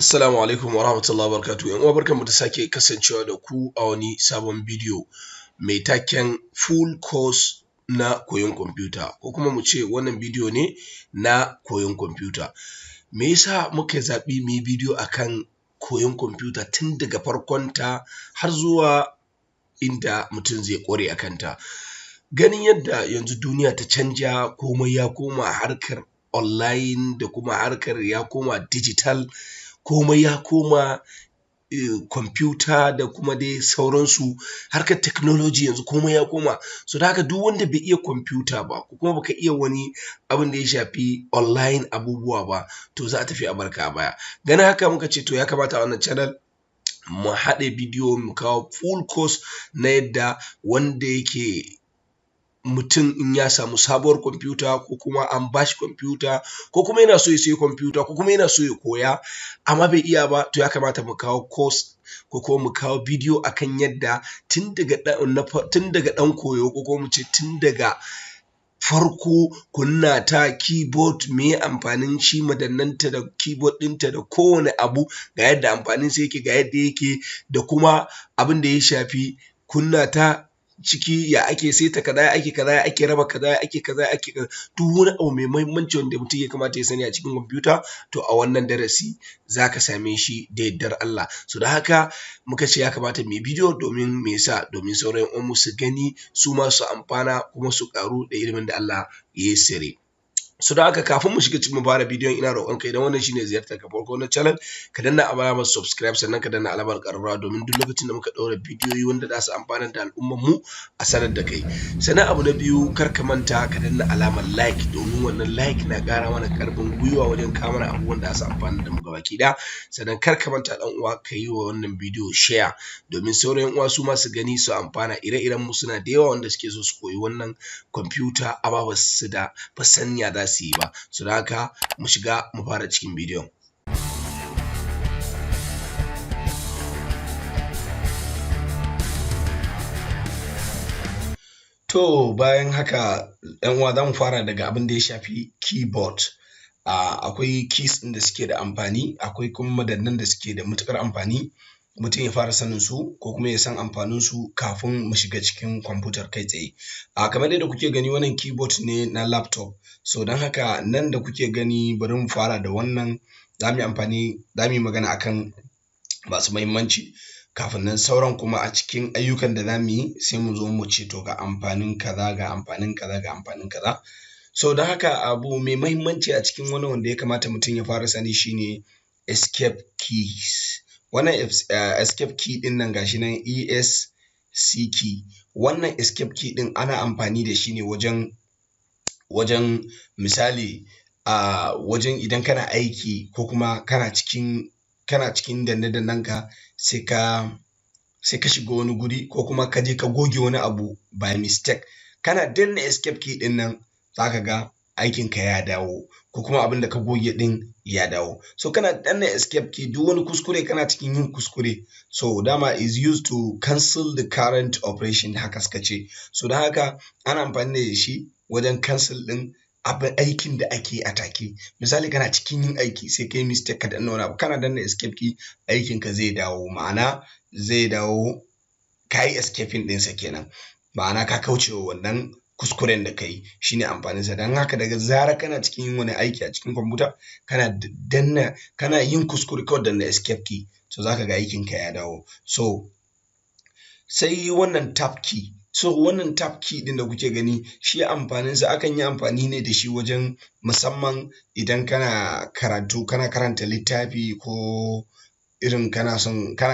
Assalamu alaikum wa rahmatullahi wa barakatuh. Yan uwa barkanmu da sake kasancewa da ku a wani sabon bidiyo mai taken full course na koyon kwamfuta, ko kuma mu ce wannan bidiyo ne na koyon kwamfuta. Me yasa muka zaɓi mu yi bidiyo akan koyon kwamfuta tun daga farkonta har zuwa inda mutum zai ƙware a kanta? Ganin yadda yanzu duniya ta canja, komai ya koma harkar online da kuma harkar ya koma digital, komai ya koma kwamfuta da kuma dai sauransu, harkar technology yanzu komai ya koma. So da haka duk wanda bai iya kwamfuta ba ko kuma baka iya wani abin da ya shafi online abubuwa ba, to za a tafi a barka a baya. Ganin haka muka ce to ya kamata a wannan channel mu haɗa bidiyo mu kawo full course na yadda wanda yake mutum in ya samu sabuwar kwamfuta ko kuma an bashi kwamfuta ko kuma yana so ya sayi kwamfuta ko kuma yana so ya koya amma bai iya ba, to ya kamata mu kawo course ko kuma mu kawo bidiyo akan yadda tun daga ɗan koyo ko kuma mu ce tun daga farko kunna ta keyboard, me amfanin shi, madannanta da keyboard ɗinta da kowane abu ga yadda amfaninsa yake, ga yadda yake, da kuma abin da ya shafi kunna ta ciki, ya ake saita kaza, ya ake kaza, ya ake raba kaza, ya ake kaza, ya ake kaza, duk wani abu mai muhimmanci wanda mutum ya kamata ya sani a cikin kwamfuta, to a wannan darasi za ka same shi da yardar Allah. So da haka muka ce ya kamata mu yi bidiyo domin me yasa? Domin sauran 'yan uwanmu su gani su ma su amfana kuma su ƙaru da ilimin da Allah ya yassare. So da haka kafin mu shiga cikin mu fara bidiyon, ina roƙonka idan wannan shine ziyartar ka farko na channel, ka danna alamar subscribe sannan ka danna alamar ƙararrawa domin duk lokacin da muka ɗaura bidiyoyi wanda za su amfanar da al'ummar mu a sanar da kai. Sannan abu na biyu, kar ka manta ka danna alamar like domin wannan like na ƙara mana ƙarfin gwiwa wajen kawo mana abubuwan da za su amfanar da mu gabaki ɗaya. Sannan kar ka manta ɗan uwa ka yi wa wannan bidiyo share domin sauran 'yan uwa su ma su gani su amfana. Ire-iren mu suna da yawa wanda suke so su koyi wannan kwamfuta amma ba su san ya za su yi ba. So da haka mu shiga mu fara cikin bidiyon. To bayan haka ‘yan uwa za mu fara daga abin da ya shafi keyboard. Akwai keys ɗin da suke da amfani, akwai kuma madannan da suke da matuƙar amfani. Mutum ya fara sanin su ko kuma ya san amfanin su kafin mu shiga cikin kwamfutar kai tsaye. Kamar yadda kuke gani wannan keyboard ne na laptop. So don haka nan da kuke gani bari mu fara da wannan, za mu yi magana akan masu muhimmanci. Kafin nan sauran kuma a cikin ayyukan da za mu yi sai mu zo mu ce to ga amfanin kaza, ga amfanin kaza, ga amfanin kaza. So don haka abu mai muhimmanci a cikin wannan wanda ya kamata mutum ya fara sani shine escape keys. Wannan escape key ɗin nan gashi nan ESC key. Wannan escape key ɗin ana amfani da shi ne wajen misali wajen idan kana aiki ko kuma kana cikin danne-dannen ka sai ka shiga wani guri ko kuma ka je ka goge wani abu by mistake, kana danna escape key ɗin nan za ka ga aikinka ya dawo ko kuma abin da ka goge ɗin ya dawo. So kana danna escape key, duk wani kuskure kana cikin yin kuskure, so dama is used to cancel the current operation, haka suka ce. So don haka ana amfani da shi wajen cancel ɗin aikin da ake a take. Misali kana cikin yin aiki sai ka yi mistake ka danna wani abu, kana danna escape key aikinka zai dawo, ma'ana zai dawo ka yi escaping ɗinsa kenan, ma'ana ka kauce wa wannan kuskuren da ka yi, shi ne amfaninsa. Don haka daga zarar kana cikin yin wani aiki a cikin kwamfuta kana yin kuskure kawai danna escape key, so za ka ga aikinka ya dawo. So sai wannan tab key. So wannan tab key ɗin da kuke gani, shi amfaninsa akan yi amfani ne da shi wajen musamman idan kana karatu, kana karanta littafi ko irin kana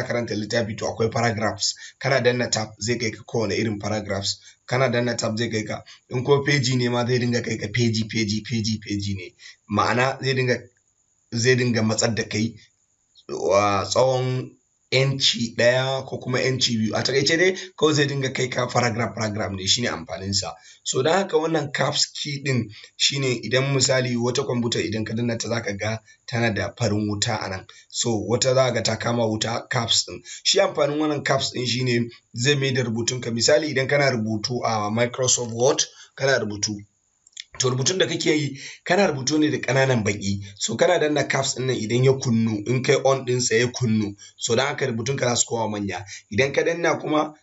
karanta littafi, to akwai paragraphs, kana danna tab zai kai ka kowane irin paragraphs, kana danna tab zai kai ka, in ko peji ne ma zai dinga kai ka peji ne, ma'ana zai dinga matsar da kai tsawon inci ɗaya ko kuma inci biyu, a taƙaice dai kawai zai dinga kai ka paragraph ne, shine amfaninsa. So don haka wannan caps key ɗin shine idan misali wata kwamfuta idan ka danna ta za ka ga tana da farin wuta a nan, so wata za ka ga ta kama wuta caps ɗin. Shi amfanin wannan caps ɗin shine zai mai da rubutunka, misali idan kana rubutu a Microsoft Word, kana rubutu to rubutun da kake yi kana rubutu ne da ƙananan baƙi, so kana danna caps ɗin nan idan ya kunnu, in kai on ɗinsa ya kunnu, so don haka rubutunka za su koma manya. Idan ka danna kuma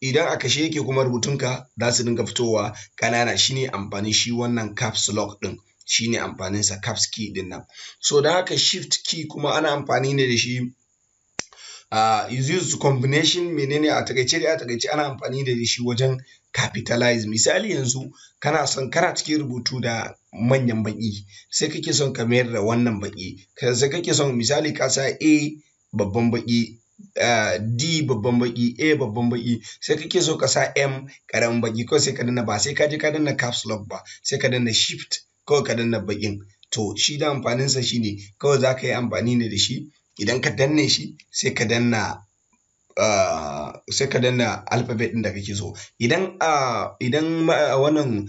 idan a kashe yake kuma rubutunka za su dinga fitowa ƙanana. Shine amfanin shi wannan caps lock ɗin, shine amfaninsa caps key ɗin nan. So don haka shift key kuma ana amfani ne da shi is used combination, menene a takaice ana amfani da shi wajen capitalize. Misali yanzu kana cikin rubutu da manyan baƙi, sai kake son ka mayar da wannan baƙi, sai kake son misali ka sa A babban baƙi, D babban baƙi, A babban baƙi, sai kake so ka sa M ƙaramin baƙi, kawai sai ka danna, ba sai ka je ka danna caps lock ba, sai ka danna shift kawai ka danna baƙin. To shi da amfaninsa shine kawai za ka yi amfani ne da shi, idan ka danne shi sai ka danna alphabet ɗin da kake so. Idan wannan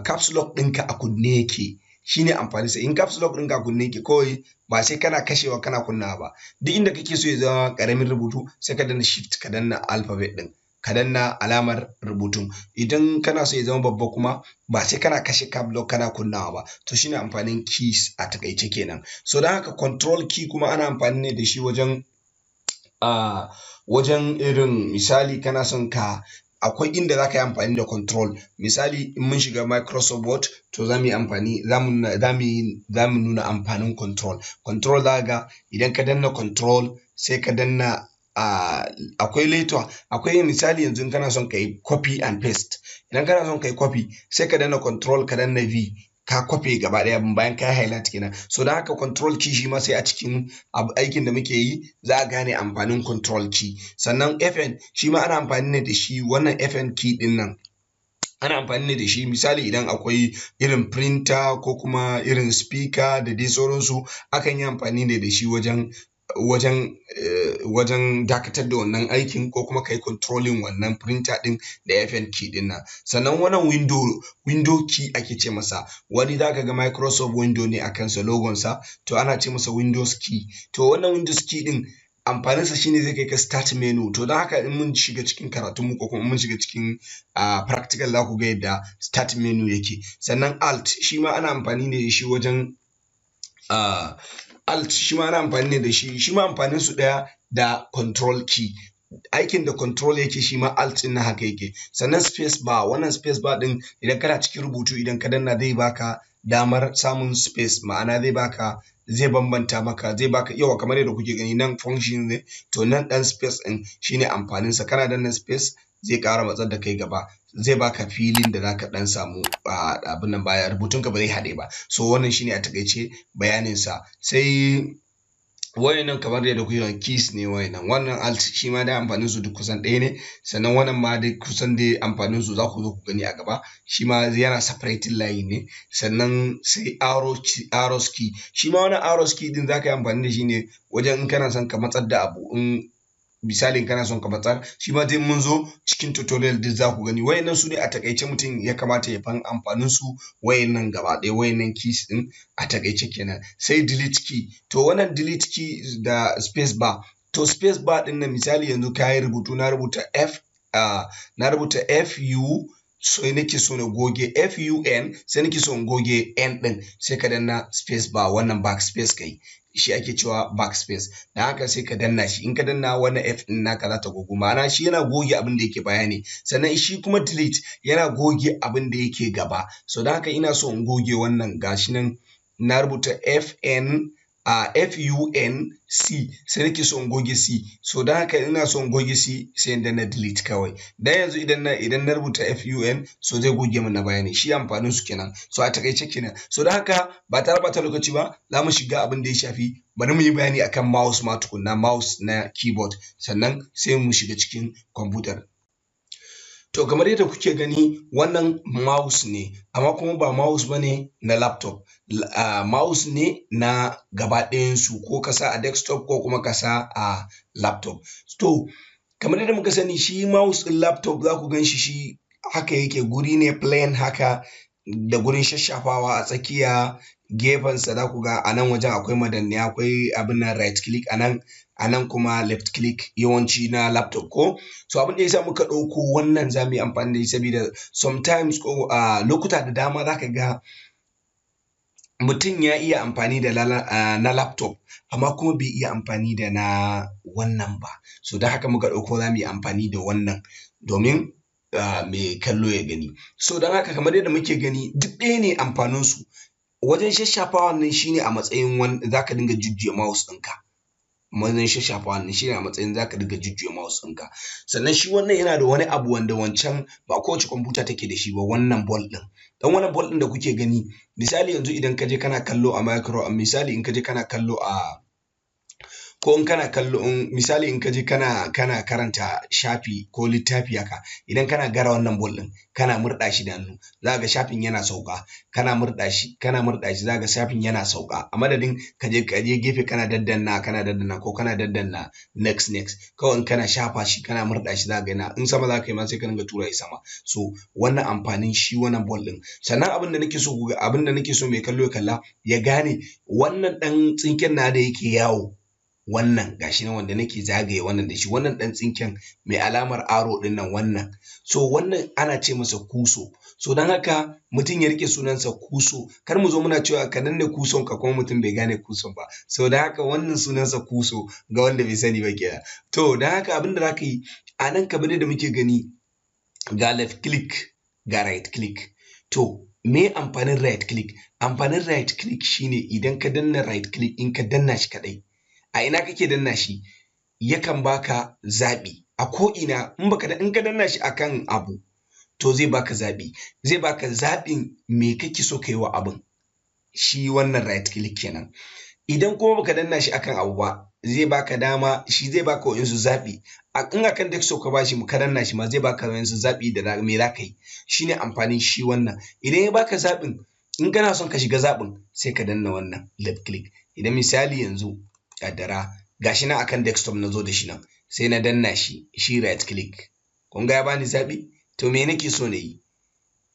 caps lock ɗinka a kunne yake, shine amfaninsa. In caps lock ɗinka a kunne yake kawai ba sai kana kashewa kana kunnawa ba, duk inda kake so ya zama ƙaramin rubutu sai ka danna shift ka danna alphabet ɗin, ka danna alamar rubutun. Idan kana so ya zama babba kuma ba sai kana kashe caps lock kana kunnawa ba. To shine amfanin keys a takaice kenan. So don haka control key kuma ana amfani ne da shi wajen irin misali kana son akwai inda za ka yi amfani da control. Misali in mun shiga Microsoft Word, to za mu nuna amfanin control. Control za ga idan ka danna control sai ka danna akwai letter, akwai misali yanzu kana son ka yi copy and paste. Idan kana son ka yi copy sai ka danna control ka danna V, ka copy gaba ɗaya bayan ka highlight kenan. So don haka control key shi ma sai a cikin aikin da muke yi za a gane amfanin control key. Sannan FN shi ma ana amfani ne da shi, wannan FN key ɗin nan ana amfani ne da shi misali idan akwai irin printer ko kuma irin speaker da dai sauransu, akan yi amfani ne da shi wajen dakatar da wannan aikin ko kuma kai controlling wannan printer ɗin da FN key ɗin nan. Sannan wannan window key ake ce masa, wani zaka ga Microsoft window ne a kansa logon sa, to ana ce masa Windows key. To wannan Windows key ɗin amfaninsa shine zai kai ka start menu. To don haka in mun shiga cikin karatunmu ko kuma mun shiga cikin practical za ku ga yadda start menu yake. Sannan alt shi ma ana amfani ne da shi wajen alt shi ma ana amfani ne da shi, shi ma amfanin su ɗaya da control key. Aikin da control yake shi ma alt ɗin na haka yake. Sannan space bar, wannan space bar ɗin idan kana cikin rubutu idan ka danna zai baka damar samun space, ma'ana zai bambanta maka, zai baka yawa kamar yadda kuke gani nan function ne, to nan ɗan space ɗin shine amfaninsa. Kana danna space zai ƙara matsar da kai gaba, zai baka filin da zaka ɗan samu abin nan baya rubutunka ba zai haɗe ba. So wannan shine a takaice bayaninsa. Sai wayannan kamar yadda kuke keys ne wayannan, wannan alt shi ma dai amfanin su duk kusan ɗaya ne. Sannan wannan ma dai kusan dai amfanin su za ku zo ku gani a gaba, shi ma yana separating line ne. Sannan sai arrows key, shi ma wannan arrows key din za ka yi amfani da shi ne wajen in kana son ka matsar da abu, in misalin kana son ka matsar, shi ma dai mun zo cikin tutorial duk za ku gani. Wayannan su ne a takaice mutum ya kamata ya san amfanin su, wayannan gaba ɗaya wayannan keys din a takaice kenan. Sai delete key, to wannan delete key da space bar, to space bar din nan misali yanzu ka yi rubutu, na rubuta FU, so nake so na goge FUN, sai nake so in goge N din, sai ka danna space bar, wannan backspace kai, shi ake cewa backspace. Dan haka sai ka danna shi, in ka danna wannan F din naka za ta gogo, ma'ana shi yana goge abin da yake bayani. Sannan shi kuma delete yana goge abin da yake gaba. So dan haka ina so in goge wannan, gashi nan na rubuta FUNC, sai nake so in goge C. So dan haka ina so in goge C sai in danna delete kawai. Dan yanzu idan na rubuta FUN, so zai goge min na bayani. Shi amfanin su kenan. So a takaice kenan. So dan haka ba tare bata lokaci ba, za mu shiga abin da ya shafi, bari mu yi bayani akan mouse ma tukunna, mouse na keyboard, sannan sai mu shiga cikin computer. To kamar yadda kuke gani wannan mouse ne, amma kuma ba mouse bane na laptop. Mouse ne na gaba ɗayan su, ko ka sa a desktop ko kuma ka sa a laptop. To kamar yadda muka sani shi mouse ɗin laptop za ku gan shi haka yake, guri ne plain haka da gurin shashafawa a tsakiya gefensa za ku ga a nan wajen akwai madanni, akwai abin nan right click a nan kuma left click yawanci na laptop ko. So abin da yasa muka ɗauko wannan za mu yi amfani da shi saboda sometimes ko lokuta da dama za ka ga mutum ya iya amfani da na laptop amma kuma bai iya amfani da na wannan ba. So da haka muka ɗauko za mu yi amfani da wannan domin mai kallo ya gani. So don haka kamar yadda muke gani duk ɗaya ne amfaninsu. Wajen shashafawa nan shine a matsayin za ka dinga jujjuya mouse ɗinka. Wajen shashafawa nan shine a matsayin za ka dinga jujjuya mouse ɗinka. Sannan shi wannan yana da wani abu wanda wancan ba kowace kwamfuta take da shi ba, wannan ball ɗin. Dan wannan ball ɗin da kuke gani, misali yanzu idan ka je kana kallo a misali in ka je kana kallo a ko in kana kallo misali in ka je kana karanta shafi ko littafi haka, idan kana gara wannan ball ɗin kana murɗa shi da hannu za ga shafin yana sauka, kana murɗa shi za ga shafin yana sauka, a madadin ka je gefe kana daddanna ko kana daddanna next kawai in kana shafa shi kana murɗa shi za ga yana in sama za ka yi ma sai ka dinga tura shi sama. So wannan amfanin shi wannan ball ɗin. Sannan abin da nake so mai kallo ya kalla ya gane wannan ɗan tsinken na da yake yawo, wannan gashi nan wanda nake zagaye wannan da shi, wannan ɗan tsinken mai alamar arrow ɗin nan wannan. So wannan ana ce masa kuso. So don haka mutum ya rike sunansa kuso, kar mu zo muna cewa ka danne kuson ka kuma mutum bai gane kuson ba. So don haka wannan sunansa kuso ga wanda bai sani ba kenan. To don haka abin da za ka yi a nan kamar yadda muke gani ga left click ga right click. To me amfanin right click? Amfanin right click shine idan ka danna right click in ka danna shi kaɗai, a ina kake danna shi yakan baka zaɓi a ko'ina. In ka danna shi akan abu to zai baka zaɓi, zai baka zaɓin me kake so ka yi wa abin, shi wannan right click kenan. Idan kuma baka danna shi akan abu ba zai baka dama, shi zai baka wa'insu zaɓi. In akan desktop ka bashi ka danna shi ma zai baka wa'insu zaɓi da me za ka yi, shine amfanin shi wannan. Idan ya baka zaɓin, in kana son ka shiga zaɓin sai ka danna wannan left click. Idan misali yanzu kaddara gashi nan akan desktop na zo da shi nan sai na danna shi right click, kun ga ya bani zaɓi. To me nake so na yi?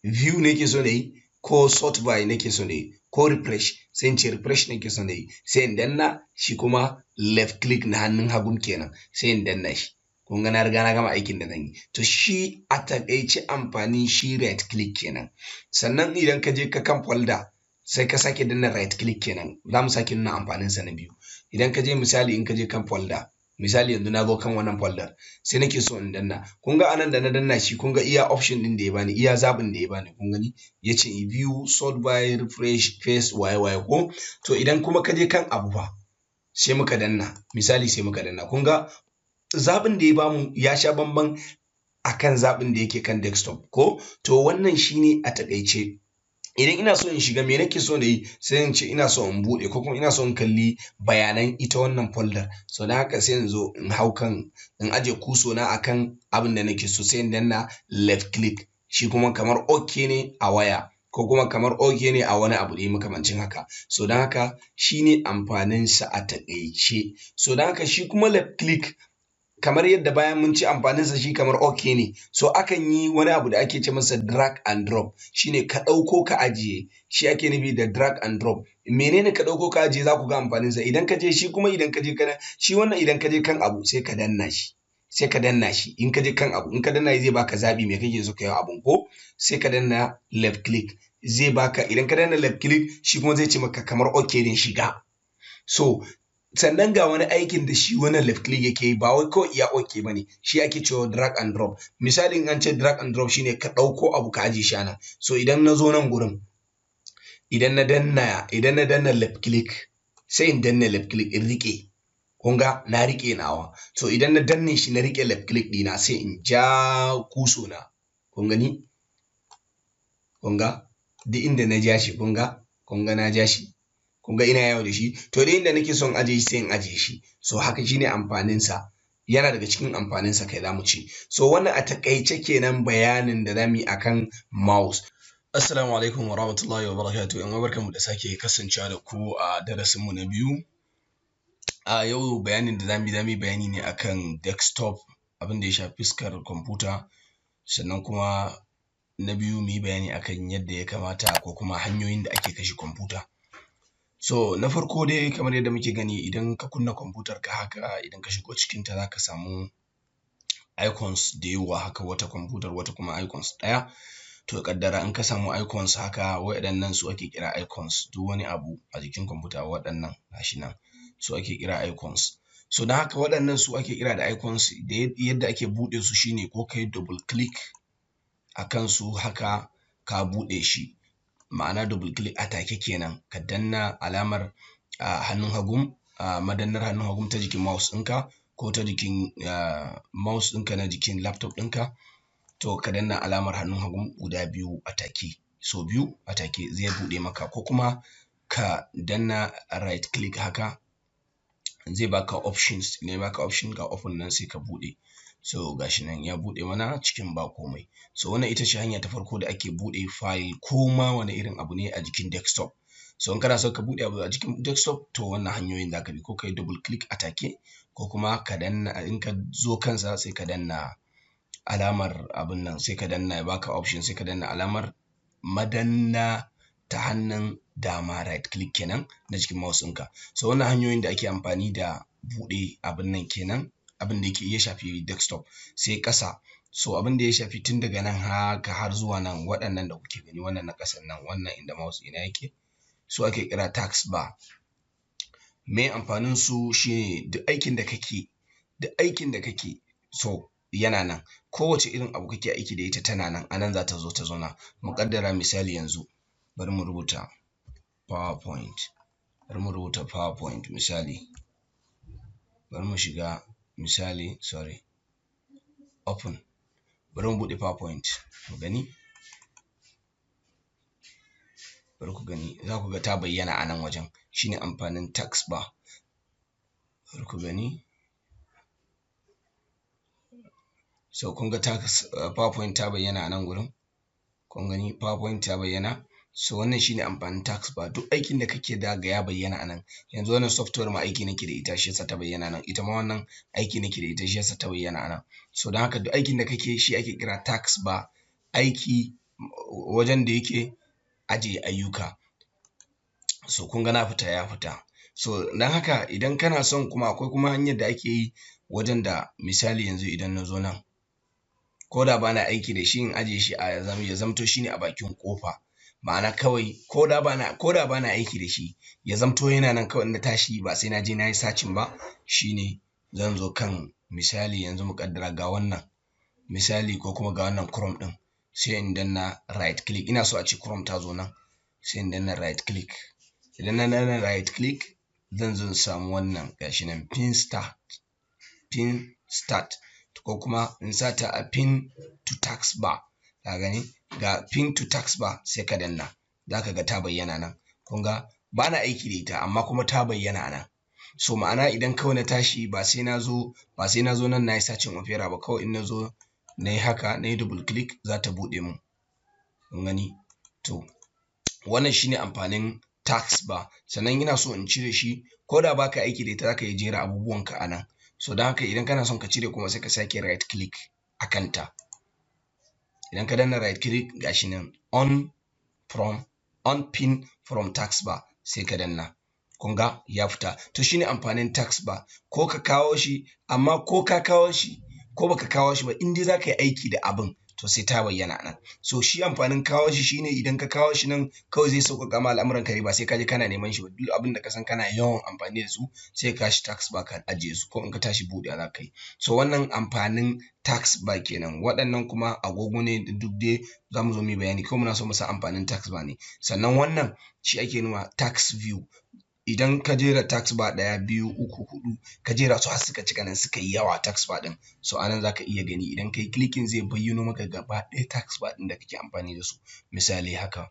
View nake so na yi ko sort by nake so na yi ko refresh? Sai in ce refresh nake so na yi, sai in danna shi kuma left click na hannun hagun kenan, sai in danna shi. Kun ga na riga na gama aikin da zan yi. To shi a taƙaice amfanin shi right click kenan. Sannan idan ka je ka kan folder sai ka sake danna right click kenan, za mu sake nuna amfanin sa na biyu. Idan ka je misali in ka je kan folder, misali yanzu na zo kan wannan folder sai nake so in danna, kun ga anan da na danna shi kun ga iya option din da ya bani, iya zaɓin da ya bani, kun gani yace view, sort by, refresh, paste, waye ko. To idan kuma ka je kan abu fa sai muka danna, misali sai muka danna, kun ga zaɓin da ya bamu ya sha bamban akan zaɓin da yake kan desktop ko. To wannan shine a taƙaice. Idan ina so in shiga me nake so na yi sai in ce ina so in buɗe ko kuma ina so in kalli bayanan ita wannan folder. So don haka sai in zo in hau kan in aje kuso na akan abin da nake so, sai in danna left click, shi kuma kamar OK ne a waya ko kuma kamar OK ne a wani abu da makamancin haka. So don haka shine amfanin sa a taƙaice. So don haka shi kuma left click kamar yadda bayan mun ci amfaninsa shi kamar OK ne. So akan yi wani abu da ake ce masa drag and drop, shine ka ɗauko ka ajiye, shi ake nufi da drag and drop. Menene ka ɗauko ka ajiye? Za ku ga amfaninsa. Idan ka je shi kuma idan ka je shi wannan idan ka je kan abu sai ka danna shi, in ka je kan abu in ka danna shi zai baka zaɓi me kake so ka yi abun ko, sai ka danna left click zai baka, idan ka danna left click shi kuma zai ce maka kamar OK ne shiga. So sannan ga wani aikin da shi wannan left click yake yi, ba wai kawai iya OK bane, shi ake cewa drag and drop. Misalin an ce drag and drop shine ka ɗauko abu ka ajiye shi a nan. So idan na zo nan gurin, idan na danna left click sai in danna left click in riƙe, kun ga na riƙe nawa. So idan na danne shi na riƙe left click ɗina sai in ja kuso na, kun gani, kun ga duk inda na ja shi kun ga na ja shi, kun ga ina yawo da shi. To da inda nake son ajiye shi sai in ajiye shi. So haka shine amfanin sa, yana daga cikin amfanin sa kai zamu ce. So wannan a taƙaice kenan bayanin da zamu yi akan mouse. Assalamu alaikum wa rahmatullahi wa barakatuh. Yan barkanmu da sake kasancewa da ku a darasin mu na biyu. A yau bayanin da zamu yi bayani ne akan desktop, abin da ya shafi fuskar kwamfuta, sannan kuma na biyu mu yi bayani akan yadda ya kamata ko kuma hanyoyin da ake kashe kwamfuta. So na farko dai kamar yadda muke gani idan ka kunna kwamfutar ka haka idan ka shigo cikin ta zaka samu icons da yawa haka, wata kwamfutar wata kuma icons ɗaya. To kaddara in ka samu icons haka, waɗannan su ake kira icons. Duk wani abu a jikin kwamfuta waɗannan gashi nan su ake kira icons. So don haka waɗannan su ake kira da icons. Da yadda ake buɗe su shine ko kai double click a kansu haka ka buɗe shi, ma'ana double click a take kenan, ka danna alamar hannun hagu, madannar hannun hagu ta jikin mouse ɗinka ko ta jikin mouse ɗinka na jikin laptop ɗinka, to ka danna alamar hannun hagu guda biyu a take, so biyu a take zai buɗe maka, ko kuma ka danna right click haka zai baka options, ne baka option ga open nan sai ka buɗe. So gashi nan ya buɗe mana cikin ba komai. So wannan ita ce hanya ta farko da ake buɗe file ko ma wani irin abu ne a jikin desktop. So in kana so ka buɗe abu a jikin desktop, to wannan hanyoyin zaka bi, ko kai double click a take, ko kuma ka danna, in ka zo kansa sai ka danna alamar abun nan, sai ka danna ya baka option, sai ka danna alamar madanna ta hannun dama, right click kenan na jikin mouse ɗinka. So wannan hanyoyin da ake amfani da buɗe abun nan kenan, abin da ya shafi desktop. Sai ƙasa, so abin da ya shafi tun daga nan haka har zuwa nan, waɗannan da kuke gani, wannan na ƙasan nan, wannan inda mouse ina yake, su ake kira taskbar. Me amfanin su shine duk aikin da kake so yana nan, kowace irin abu kake aiki da ita tana nan, anan za ta zo ta zauna. Mu kaddara misali yanzu bari mu rubuta PowerPoint, misali bari mu shiga misali, open, bari mu buɗe PowerPoint mu gani, bari ku gani, za ku ga ta bayyana a nan wajen, shine amfanin taskbar. Bari ku gani, so kun ga PowerPoint ta bayyana a nan gurin, kun gani PowerPoint ta bayyana. So wannan shine amfanin taskbar, duk aikin da kake da ga ya bayyana a nan. Yanzu wannan software ma aiki nake da ita shi yasa ta bayyana nan, ita ma wannan aiki nake da ita shi yasa ta bayyana a nan. So don haka duk aikin da kake shi ake kira taskbar, aiki wajen da yake ajiye ayyuka. So kun ga na fita ya fita. So don haka idan kana son kuma akwai kuma hanyar da ake yi wajen da misali yanzu idan na zo nan, ko da bana aiki da shi in ajiye shi ya zamto shine a bakin kofa, ma'ana kawai ko da bana aiki da shi ya zamto yana nan, kawai na tashi ba sai na je na yi searching ba. Shine zan zo kan misali yanzu mu kaddara ga wannan misali, ko kuma ga wannan Chrome din, sai in danna right click, ina so a ce Chrome ta zo nan, sai in danna right click. Idan na danna right click zan zo samu wannan gashi nan pin start, ko kuma in sata a pin to taskbar. Ka gani ga pin to taskbar, sai ka danna, zaka ga ta bayyana nan. Kun ga bana aiki da ita amma kuma ta bayyana nan. So ma'ana idan kawai na tashi ba sai na zo nan na yi searching Opera ba, kawai in na zo na yi haka, na yi double click za ta buɗe mun. Kun gani, to wannan shine amfanin taskbar. Sannan ina so in cire shi, ko da baka aiki da ita zaka yi jera abubuwanka a nan. So don haka idan kana son ka cire kuma sai ka sake right click a kanta. Idan ka danna right click gashi nan on pin from taskbar, sai ka danna. Kun ga ya fita. To shine amfanin taskbar, ko ka kawo shi, amma ko ka kawo shi ko baka kawo shi ba, in dai zaka yi aiki da abin to sai ta bayyana nan. So shi amfanin kawo shi shine idan ka kawo shi nan kawai zai sauƙaƙa ma al'amuran ka ne, ba sai ka je kana neman shi ba. Duk abin da ka san kana yawan amfani da su sai ka shi taskbar ka ajiye su, ko in ka tashi buɗewa za ka yi. So wannan amfanin taskbar kenan. Waɗannan kuma agogo ne, duk dai za mu zo mu yi bayani, ko muna so mu san amfanin taskbar ne. Sannan wannan shi ake nuna task view. Idan ka jera taskbar 1, 2, 3, 4 ka jera su har suka cika nan, suka yi yawa taskbar din, so anan zaka iya gani idan kai clicking zai bayyano maka gaba ɗaya taskbar din da kake amfani da su. Misali haka,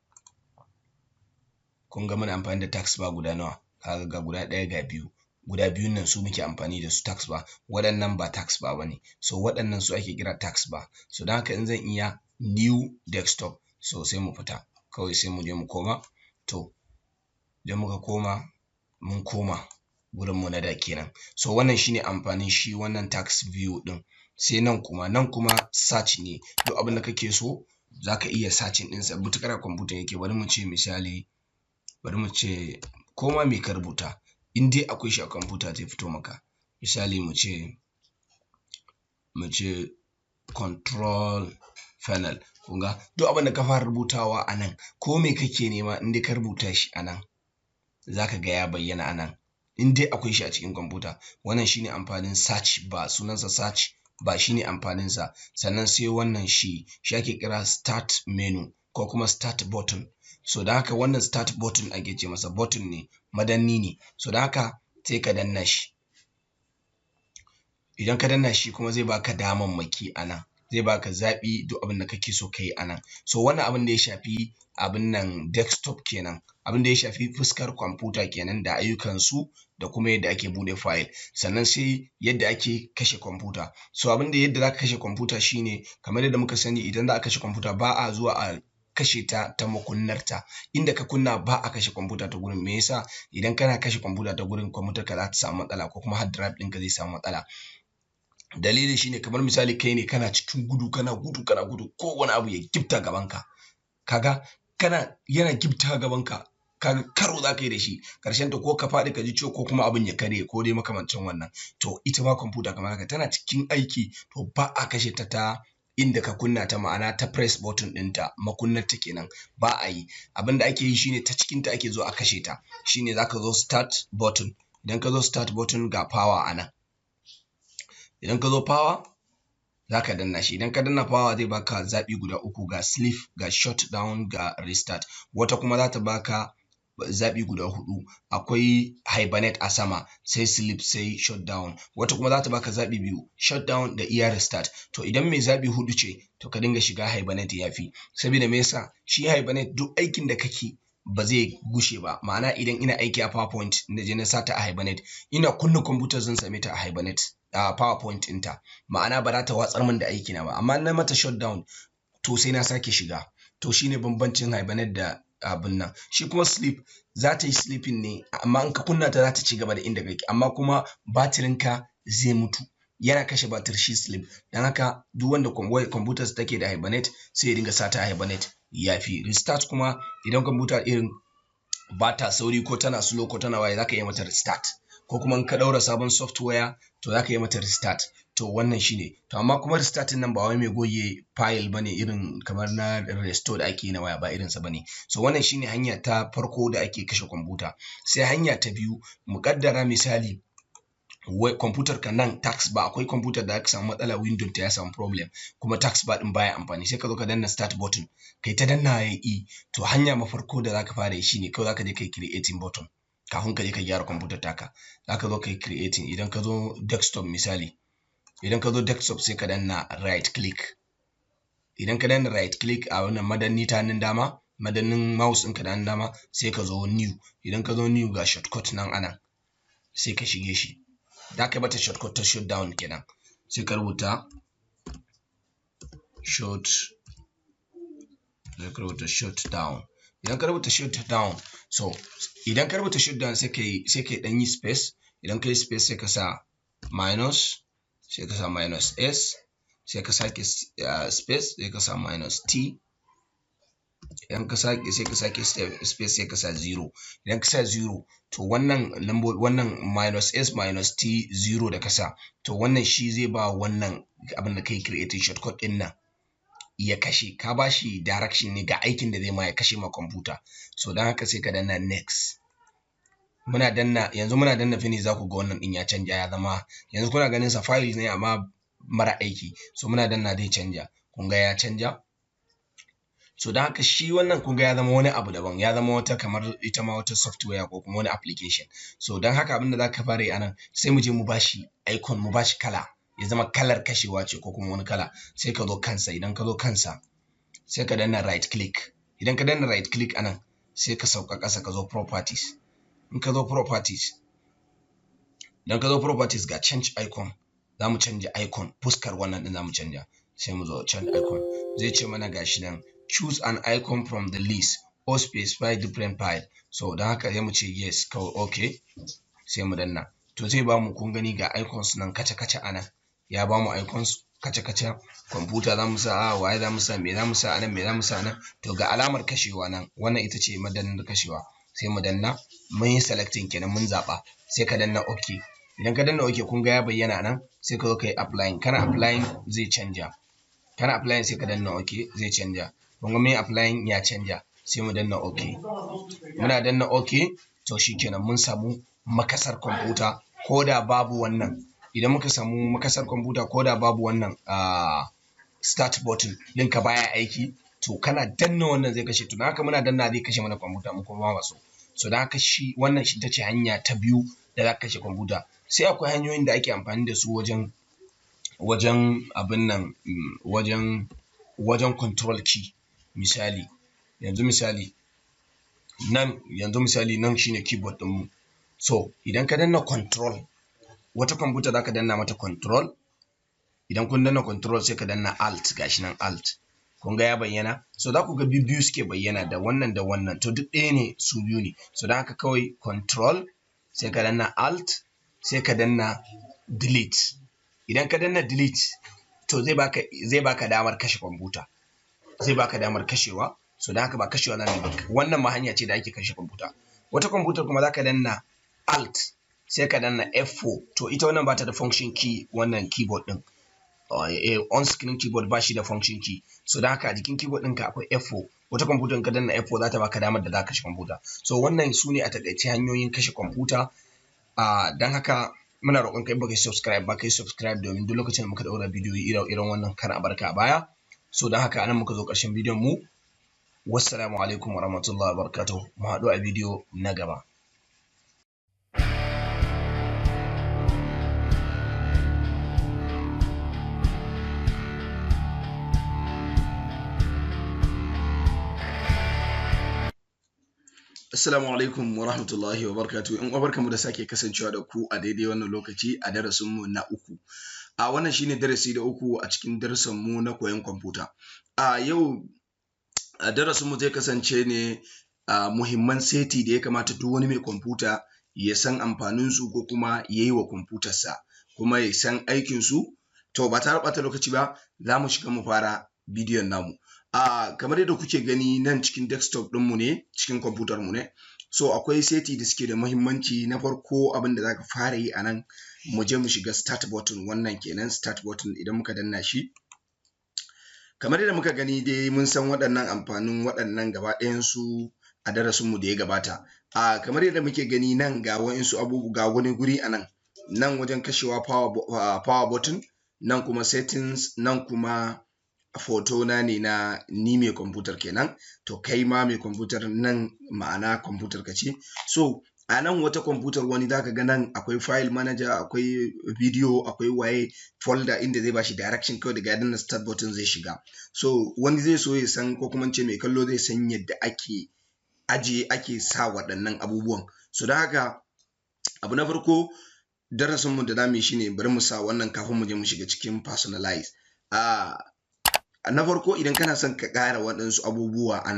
kun ga muna amfani da taskbar guda nawa, kaga ga guda 1 ga 2, guda biyun nan su muke amfani da su taskbar, waɗannan ba taskbar bane. So waɗannan su ake kira taskbar. So don haka in zan iya new desktop, so sai mu fita kawai, sai mu je mu koma. To idan muka koma, mun koma wurin mu na da kenan. So wannan shine amfanin shi wannan task view din. Sai nan kuma search ne, duk abin da kake so zaka iya searching din sa mutukar kwamfuta yake. Bari mu ce misali, bari mu ce ko ma me ka rubuta in dai akwai shi a kwamfuta zai fito maka. Misali mu ce control panel, kun ga duk abin da ka fara rubutawa a nan ko me kake nema in dai ka rubuta shi a nan za ka ga ya bayyana a nan in dai akwai shi a cikin kwamfuta. Wannan shine amfanin search bar, sunansa search bar shine amfaninsa. Sannan sai wannan shi ake kira start menu ko kuma start button. So da haka wannan start button ake ce masa, button ne, madanni ne. So da haka sai ka danna shi. Idan ka danna shi kuma zai baka damammaki a nan, zai baka zaɓi duk abin da kake so ka yi a nan. So wannan abin da ya shafi abin nan desktop kenan, abin da ya shafi fuskar kwamfuta kenan da ayyukansu da kuma yadda ake buɗe file. Sannan sai yadda ake kashe kwamfuta. So yadda za ka kashe kwamfuta shine kamar yadda muka sani, idan za a kashe kwamfuta ba a zuwa a kashe ta makunnarta. Inda ka kunna ba a kashe kwamfuta ta gurin. Me yasa? Idan kana kashe kwamfuta ta gurin, kwamfutarka za ta samu matsala ko kuma hard drive ɗinka zai samu matsala. Dalili shine kamar misali kai ne kana cikin gudu, kana gudu ko wani abu ya gifta gabanka, kaga yana gifta gabanka, kaga karo za ka yi da shi, ƙarshen ta ko ka faɗi ka ji ciwo ko kuma abin ya karye ko dai makamancin wannan. To ita ma kwamfuta kamar haka, tana cikin aiki to ba a kashe ta inda ka kunna ta, ma'ana ta press button ɗinta, makunnarta kenan, ba a yi. Abin da ake yi shine ta cikinta ake zo a kashe ta. Shine za ka zo start button. Idan ka zo start button ga power a nan. Idan ka zo power za ka danna shi. Idan ka danna power zai baka zaɓi guda uku, ga sleep, ga shutdown, ga restart. Wata kuma za ta baka zaɓi guda huɗu. Akwai hibernate a sama, sai sleep, sai shutdown. Wata kuma za ta baka zaɓi biyu, shutdown da iya restart. To idan mai zaɓi huɗu ce to ka dinga shiga hibernate yafi. Saboda me yasa? Shi hibernate duk aikin da kake ba zai gushe ba. Ma'ana idan ina aiki a PowerPoint na je na sata a hibernate, ina kunna kwamfutar zan same ta a hibernate, a PowerPoint ɗinta. Ma'ana ba za ta watsar min da aikina ba. Amma na mata shutdown to sai na sake shiga. To shine bambancin hibernate da abin nan. Shi kuma sleep za ta yi sleeping ne, amma in ka kunna ta za ta ci gaba da inda kake, amma kuma batirinka zai mutu. Yana kashe batir shi sleep. Don haka duk wanda kwamfutar take da hibernate sai ya dinga sata a hibernate yafi. Restart kuma idan kwamfuta irin ba ta sauri ko tana slow ko tana waye, za ka iya mata restart. Ko kuma in ka ɗaura sabon software to za ka yi mata restart. To wannan shine. To amma kuma restart nan ba wai mai goge file bane irin kamar na restore da ake yi na waya, ba irinsa bane. So wannan shine hanya ta farko da ake kashe kwamfuta. Sai hanya ta biyu, mu kaddara misali kwamfutar ka nan tax bar, akwai kwamfutar da aka samu matsala, window ta ya samu problem kuma tax bar din baya amfani, sai ka zo ka danna start button kai ta danna yayi. To hanya mafarko da zaka fara yi shine kawai zaka je kai creating button kafin ka je ka gyara kwamfutar taka. Zaka zo kai creating. Idan ka zo desktop misali, idan ka zo desktop sai ka danna right click. Idan ka danna right click a wannan madanni ta hannun dama, madannin mouse ɗinka da hannun dama, sai ka zo new. Idan ka zo new ga shortcut nan anan, sai ka shige shi. Da ka bata shortcut ta shutdown kenan, sai ka rubuta shutdown. Idan ka rubuta shutdown, so idan ka rubuta shutdown sai kai dan yi space. Idan ka yi space sai ka sa minus, sai ka sa minus s, sai ka sake space, sai ka sa minus t. Idan ka sake sai ka sake space, sai ka sa 0. Idan ka sa 0 to wannan minus s minus t 0 da ka sa, to wannan shi zai ba wannan abin da kai creating shortcut din nan ya kashe. Ka ba shi direction ne ga aikin da zai ma ya kashe ma kwamfuta. So don haka sai ka danna next. Yanzu muna danna finish, za ku ga wannan din ya canja, ya zama, yanzu kuna ganin sa file ne amma mara aiki. So muna danna zai canja, kun ga ya canja. So don haka shi wannan kun ga ya zama wani abu daban, ya zama wata kamar ita ma wata software ko kuma wani application. So don haka abin da za ka fara yi anan, sai mu je mu bashi icon, mu bashi kala, ya zama kalar kashewa ce ko kuma wani kala. Sai ka zo kansa. Idan ka zo kansa sai ka danna right click. Idan ka danna right click anan sai ka sauka ƙasa ka zo properties. In ka zo properties, idan ka zo properties ga change icon, za mu canja icon, fuskar wannan din za mu canja. Sai mu zo change icon, zai ce mana gashi nan choose an icon from the list or specify different file. So don haka sai mu ce yes, kawai okay, sai mu danna. To zai bamu, kun gani ga icons nan kaca-kaca anan, ya bamu icons kaca-kaca. Kwamfuta za mu sa, waye za mu sa, me za mu sa anan, me za mu sa anan. To ga alamar kashewa nan, wannan ita ce madannin kashewa. sai mu danna, mun yi selecting kenan mun zaɓa, sai ka danna OK. Idan ka danna OK kun ga ya bayyana nan, sai ka zo ka yi applying. Kana applying zai canja. Kana applying sai ka danna OK zai canja. Kun ga mun yi applying ya canja, sai mu danna OK. Muna danna OK, to shikenan mun samu makasar kwamfuta ko da babu wannan. Idan muka samu makasar kwamfuta ko da babu wannan start button ɗinka baya aiki, to kana danna wannan zai kashe. To haka muna danna zai kashe mana kwamfuta mu kuma ba so. So don haka wannan shi ta ce hanya ta biyu da za ka kashe kwamfuta. Sai akwai hanyoyin da ake amfani da su wajen abin nan, wajen control key. Yanzu misali nan shine keyboard ɗinmu. So idan ka danna control, wata kwamfuta za ka danna mata control. Idan kun danna control sai ka danna alt, gashi nan alt. Kun ga ya bayyana. So za ku ga biyu suke bayyana, da wannan da wannan, to duk ɗaya ne, su biyu ne. So don haka kawai control sai ka danna alt sai ka danna delete. Idan ka danna delete, to zai baka damar kashe kwamfuta, zai baka damar kashewa. So don haka ba kashewa zamu yi ba. Wannan ma hanya ce da ake kashe kwamfuta. Wata kwamfutar kuma za ka danna alt sai ka danna F4. To ita wannan ba ta da function key, wannan keyboard ɗin. On screen keyboard ba shi da function key. So don haka a jikin keyboard ɗinka akwai F4. Wata kwamfutar ka danna F4 za ta baka damar da za ka kashe kwamfuta. So wannan su ne a taƙaice hanyoyin kashe kwamfuta. Don haka muna roƙon ka in baka yi subscribe ba, ka yi subscribe domin duk lokacin da muka ɗaura bidiyo irin wannan kar a barka a baya. So don haka anan muka zo ƙarshen bidiyon mu. Wassalamu alaikum warahmatullahi wabarakatuh. Mu haɗu a bidiyo na gaba. Assalamu alaikum wa rahmatullahi wa barakatuh. In barkanmu da sake kasancewa da ku a daidai wannan lokaci a darasinmu na uku. Wannan shine darasi da uku a cikin darasinmu na koyon kwamfuta. Yau darasinmu zai kasance ne muhimman seti da ya kamata duk wani mai kwamfuta ya san amfaninsu ko kuma ya yi wa kwamfutarsa, kuma ya san aikinsu. To ba tare da ɓata lokaci ba, za mu shiga mu fara bidiyon namu. Kamar yadda kuke gani nan cikin desktop ɗinmu ne, cikin kwamfutar mu ne. So akwai seti da suke da muhimmanci. Na farko abin da za ka fara yi a nan, mu je mu shiga start button. Wannan kenan start button. Idan muka danna shi, kamar yadda muka gani dai mun san waɗannan amfanin waɗannan gaba ɗayansu a darasinmu da ya gabata. Kamar yadda muke gani nan ga waɗansu abubuwa, ga wani guri a nan wajen kashewa power button, nan kuma settings, nan kuma foto na ne na ni mai kwamfutar kenan. To kai ma mai kwamfutar nan, ma'ana kwamfutar ka ce. So a nan wata kwamfutar wani za ka ga nan akwai file manager, akwai video, akwai waye folder inda zai bashi direction, kawai daga danna start button zai shiga. So wani zai so ya san, ko kuma ce mai kallo zai san yadda ake sa waɗannan abubuwan. So don haka abu na farko darasinmu da za mu yi shine, bari mu sa wannan kafin mu je mu shiga cikin personalize. Na farko idan kana son ka ƙara waɗansu abubuwa a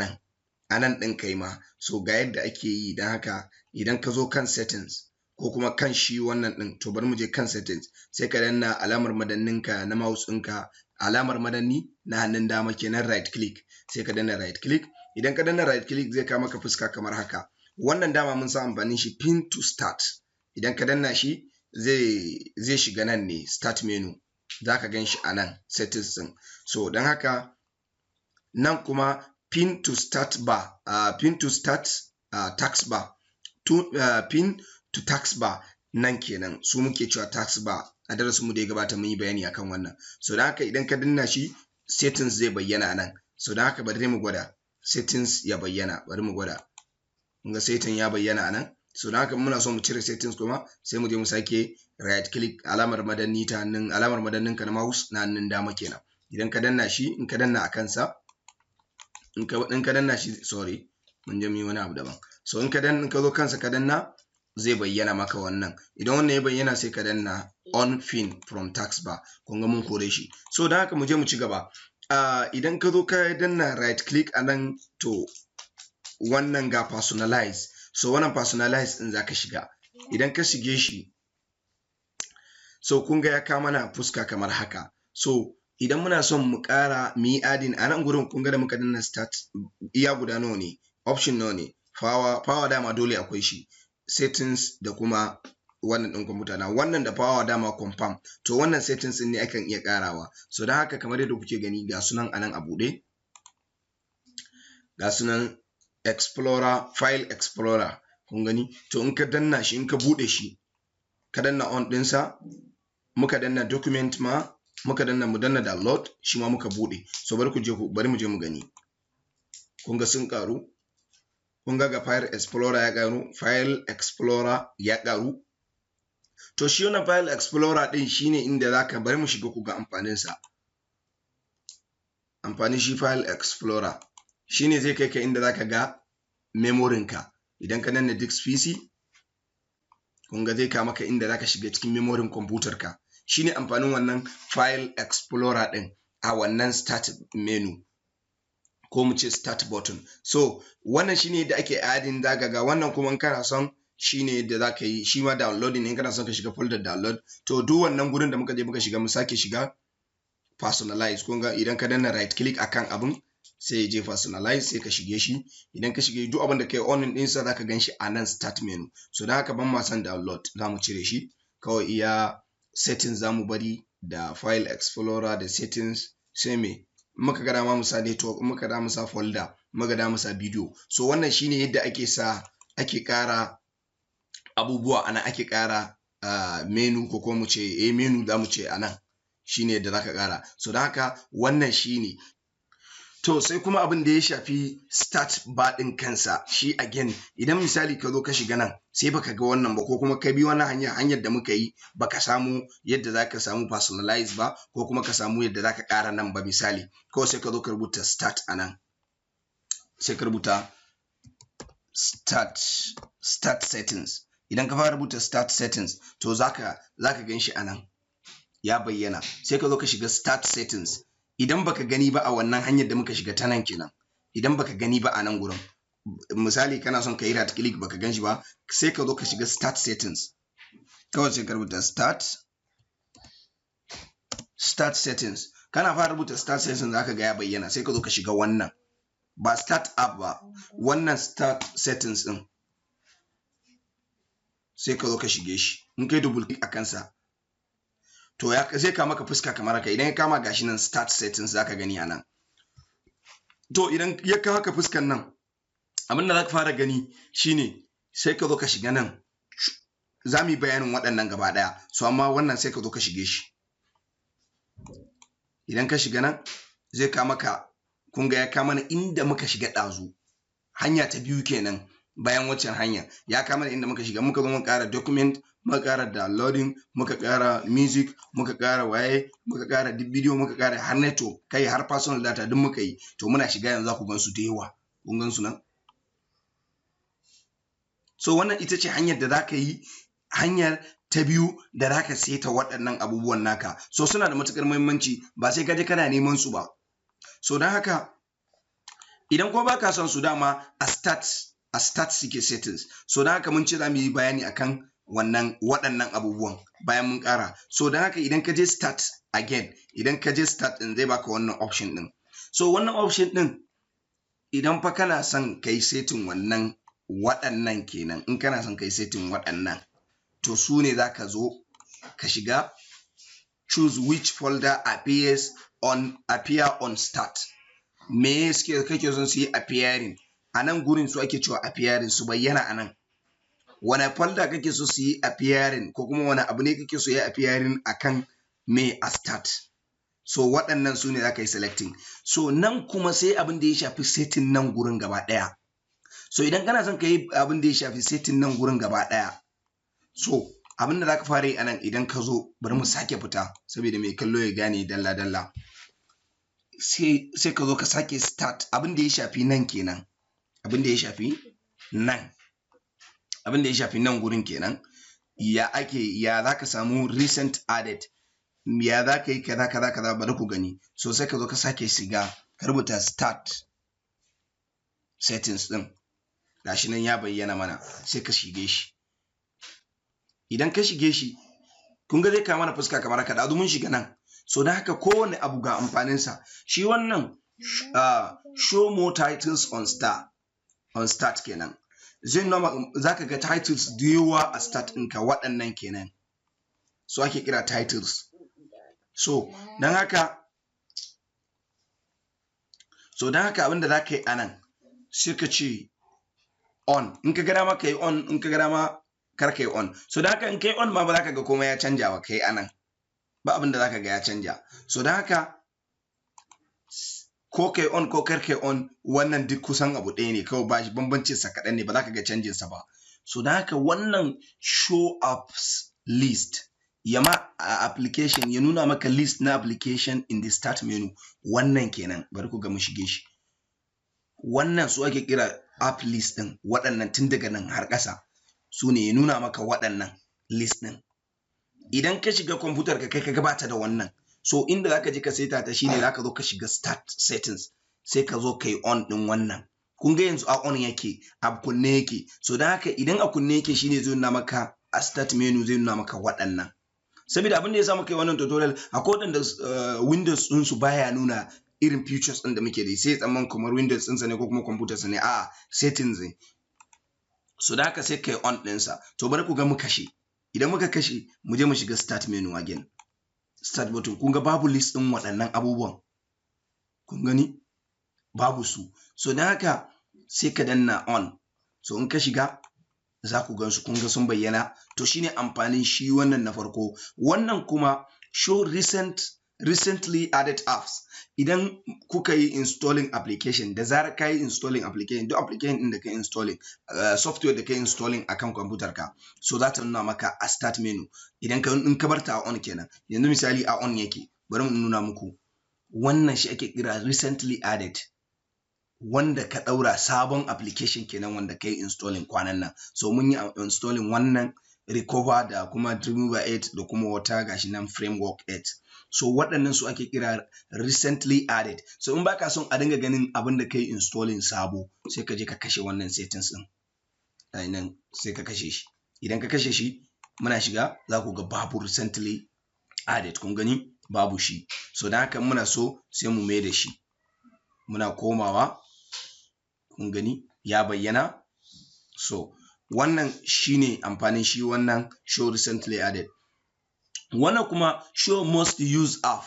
nan ɗin kai ma, so ga yadda ake yi. Don haka idan ka zo kan settings ko kuma kan shi wannan ɗin, to bari mu je kan settings, sai ka danna alamar madanninka na mouse ɗinka, alamar madanni na hannun dama kenan, right click, sai ka danna right click. Idan ka danna right click zai kawo maka fuska kamar haka. Wannan dama mun san amfanin shi, pin to start. Idan ka danna shi zai shiga nan ne start menu, za ka gan shi a nan settings ɗin. So don haka nan kuma pin to start bar, pin to start tax bar, pin to tax bar nan kenan, su muke cewa tax bar. A darasinmu da ya gabata mun yi bayani akan wannan. So don haka idan ka danna shi settings zai bayyana nan. So don haka bari mu gwada settings ya bayyana, bari mu gwada. Kun ga setting ya bayyana nan. So don haka muna so mu cire settings kuma sai mu je mu sake right click, alamar madanni ta hannun, alamar madanninka na mouse na hannun dama kenan. Idan ka danna shi, in ka danna a kansa, in ka danna shi, sorry, mun je mu yi wani abu daban. So in ka zo kansa ka danna, zai bayyana maka wannan. Idan wannan ya bayyana sai ka danna on pin from tax bar. Kun ga mun kore shi. So don haka mu je mu ci gaba. Idan ka zo ka danna right click a nan, to wannan ga personalize. So wannan personalize ɗin za ka shiga. Idan ka shige shi, so kun ga ya kawo mana fuska kamar haka. So idan muna son mu ƙara, mu yi adding a nan gurin, kun ga da muka danna start, iya guda nawa ne, option nawa ne, power dama dole akwai shi, settings da kuma wannan ɗin kwamfuta na, wannan da power dama confirm, to wannan settings ɗin ne akan iya ƙarawa. So don haka kamar yadda kuke gani ga sunan anan a buɗe, ga sunan explorer, file explorer, kun gani. To in ka danna shi, in ka buɗe shi, ka danna on ɗinsa, muka danna document ma, muka danna mu danna download, shi ma muka buɗe. So bari mu je mu gani. Kun ga sun ƙaru, kun ga file explorer ya ƙaru, file explorer ya ƙaru. To shi wannan file explorer ɗin shine inda zaka, bari mu shiga ku ga amfaninsa. Amfanin shi file explorer shine zai kai ka inda zaka ga memorin ka. Idan ka danna disk PC, kun ga zai kawo maka inda zaka shiga cikin memorin kwamfutar ka. Shine amfanin wannan file explorer ɗin a wannan start menu, ko mu ce start button. So wannan shine yadda ake adding, zaka ga wannan kuma in kana son shine yadda zaka yi, shi ma downloading in kana son ka shiga folder download. To duk wannan gurin da muka je muka shiga, mu sake shiga personalize. Kun ga idan ka danna right click akan abun, sai ya je personalize, sai ka shige shi. Idan ka shige duk abin da kai on ɗinsa zaka gan shi a nan start menu. So don haka ban ma son download, za mu cire shi, kawai iya settings za mu bari da file explorer da settings, sai me muka ga dama mu sa network, muka ga dama mu sa folder, muka ga dama mu sa video. So wannan shine yadda ake ƙara abubuwa ana, ake ƙara menu, ko kuma mu ce menu za mu ce anan, shine yadda zaka ƙara. So don haka wannan shine. To sai kuma abin da ya shafi start bar ɗin kansa, shi again idan misali ka zo ka shiga nan sai baka ga wannan ba, ko kuma ka bi wannan hanyar da muka yi baka samu yadda zaka samu personalize ba, ko kuma ka samu yadda zaka ƙara nan ba, misali kawai sai ka zo ka rubuta start anan, sai ka rubuta start settings. Idan ka fara rubuta start settings, to zaka gan shi anan ya bayyana. Sai ka zo ka shiga start settings. Idan baka gani ba a wannan hanyar da muka shiga ta nan kenan, idan baka gani ba a nan gurin, misali kana son ka yi right click baka gan shi ba, sai ka zo ka shiga start settings, kawai sai ka rubuta start settings. Kana fara rubuta start settings zaka ga ya bayyana, sai ka zo ka shiga wannan, ba start app ba, wannan start settings ɗin, sai ka zo ka shige shi. In kai double click a kansa, to zai kama maka fuska kamar haka. Idan ya kama gashi nan start settings zaka gani anan. To idan ya kawo haka fuskan nan, abin da zaka fara gani shine sai ka zo ka shiga nan. Za mu yi bayanin waɗannan gaba ɗaya, so amma wannan sai ka zo ka shige shi. Idan ka shiga nan zai kawo maka, kun ga ya kawo mana inda muka shiga ɗazu, hanya ta biyu kenan bayan waccan hanya. Ya kawo mana inda muka shiga, muka zo muka ƙara document, muka ƙara downloading, muka ƙara music, muka ƙara waye, muka ƙara duk video, muka ƙara har network, kai har personal data duk muka yi. To muna shiga yanzu za ku gan su da yawa, kun gan su nan. So wannan ita ce hanyar da za ka yi, hanyar ta biyu da za ka seta waɗannan abubuwan naka. So suna da matuƙar muhimmanci, ba sai ka je kana neman su ba. So don haka idan kuma baka son su, dama a start suke settings. So don haka mun ce za mu yi bayani akan waɗannan abubuwan bayan mun ƙara. So don haka idan ka je start again, idan ka je start ɗin zai baka wannan option ɗin. So wannan option ɗin idan fa kana son ka yi setting waɗannan kenan, in kana son ka yi setting waɗannan, to su ne za ka zo ka shiga choose which folder appear on start. Me kake son su yi appearing a nan gurin, su ake cewa appearing, su bayyana a nan. Wane folder kake so su yi appearing, ko kuma wani abu ne kake so ya appearing akan me a start. So waɗannan su ne za ka yi selecting. So nan kuma sai abin da ya shafi setting nan gurin gaba ɗaya. So idan kana son ka yi abin da ya shafi setting nan gurin gaba ɗaya, so abin da za ka fara yi a nan, idan ka zo, bari mu sake fita saboda mai kallo ya gane dalla-dalla. Sai ka zo ka sake start, abin da ya shafi nan kenan, abin da ya shafi nan, abin da ya shafi nan gurin kenan. Ya za ka samu recent added, ya za ka yi kaza bari ku gani. So sai ka zo ka sake shiga, ka rubuta start settings ɗin, gashi nan ya bayyana mana, sai ka shige shi. Idan ka shige shi, kun ga zai kawo mana fuska kamar haka, da mun shiga nan. So da haka kowane abu ga amfaninsa. Shi wannan show more titles on start kenan. zai nuna zaka ga titles da yawa a start ɗinka waɗannan kenan so ake kira titles. So don haka abin da za ka yi a nan sai ka ce on, in ka ga dama ka yi on, in ka ga dama kar ka yi on. So don haka in ka yi on ma ba za ka ga komai ya canja ba, ka yi a nan ba abin da za ka ga ya canja. So don haka ko ka yi on ko kar ka yi on wannan duk kusan abu ɗaya ne, kawai ba shi bambancinsa kaɗan ne, ba za ka ga canjinsa ba. So don haka wannan show apps list ya ma a application ya nuna maka list na application in the start menu, wannan kenan. Bari ku ga mu shige shi. Wannan su ake kira app list ɗin, waɗannan tun daga nan har ƙasa su ne ya nuna maka waɗannan list ɗin. Idan ka shiga kwamfutar ka kai ka gabata da wannan, so inda za ka je ka saita ta shine za ka zo ka shiga start settings, sai ka zo ka yi on ɗin wannan. Kun ga yanzu a on yake, a kunne yake. So don haka idan a kunne yake shine zai nuna maka a start menu, zai nuna maka waɗannan. Saboda abin da ya sa muka yi wannan tutorial, akwai waɗanda Windows ɗinsu baya nuna irin features ɗin da muke da, sai tsamman kamar Windows ɗinsa ne ko kuma computersa ne, a settings ne. So da haka sai ka yi on ɗinsa. To bari ku ga mu kashe. Idan muka kashe, mu je mu shiga start menu again. Start button, kun ga babu list ɗin waɗannan abubuwan. Kun gani? Babu su. So da haka sai ka danna on. So in ka shiga, za ku gan su, kun ga sun bayyana. To shine amfanin shi wannan na farko. Wannan kuma show recently added apps. Idan kuka yi installing application, da zarar ka yi installing application, duk application ɗin da ka installing, software da ka installing akan kwamfutar ka, so za ta nuna maka a start menu. Idan ka bar ta a on kenan. Yanzu misali a on yake. Bari mu nuna muku. Wannan shi ake kira recently added. Wanda ka ɗaura sabon application kenan wanda ka yi installing kwanan nan. So mun yi installing wannan Recover da kuma Dreamweaver 8 da kuma wata gashi nan Framework 8. So waɗannan su ake kira recently added. So in baka son a dinga ganin abin da ka yi installing sabo, sai ka je ka kashe wannan settings ɗin. Nan sai ka kashe shi. Idan ka kashe shi, muna shiga za ku ga babu recently added. Kun gani? Babu shi. So don haka muna so sai mu mai da shi. Muna komawa. Kun gani? Ya bayyana. So wannan shine amfanin shi wannan show recently added. Wannan kuma show most used app.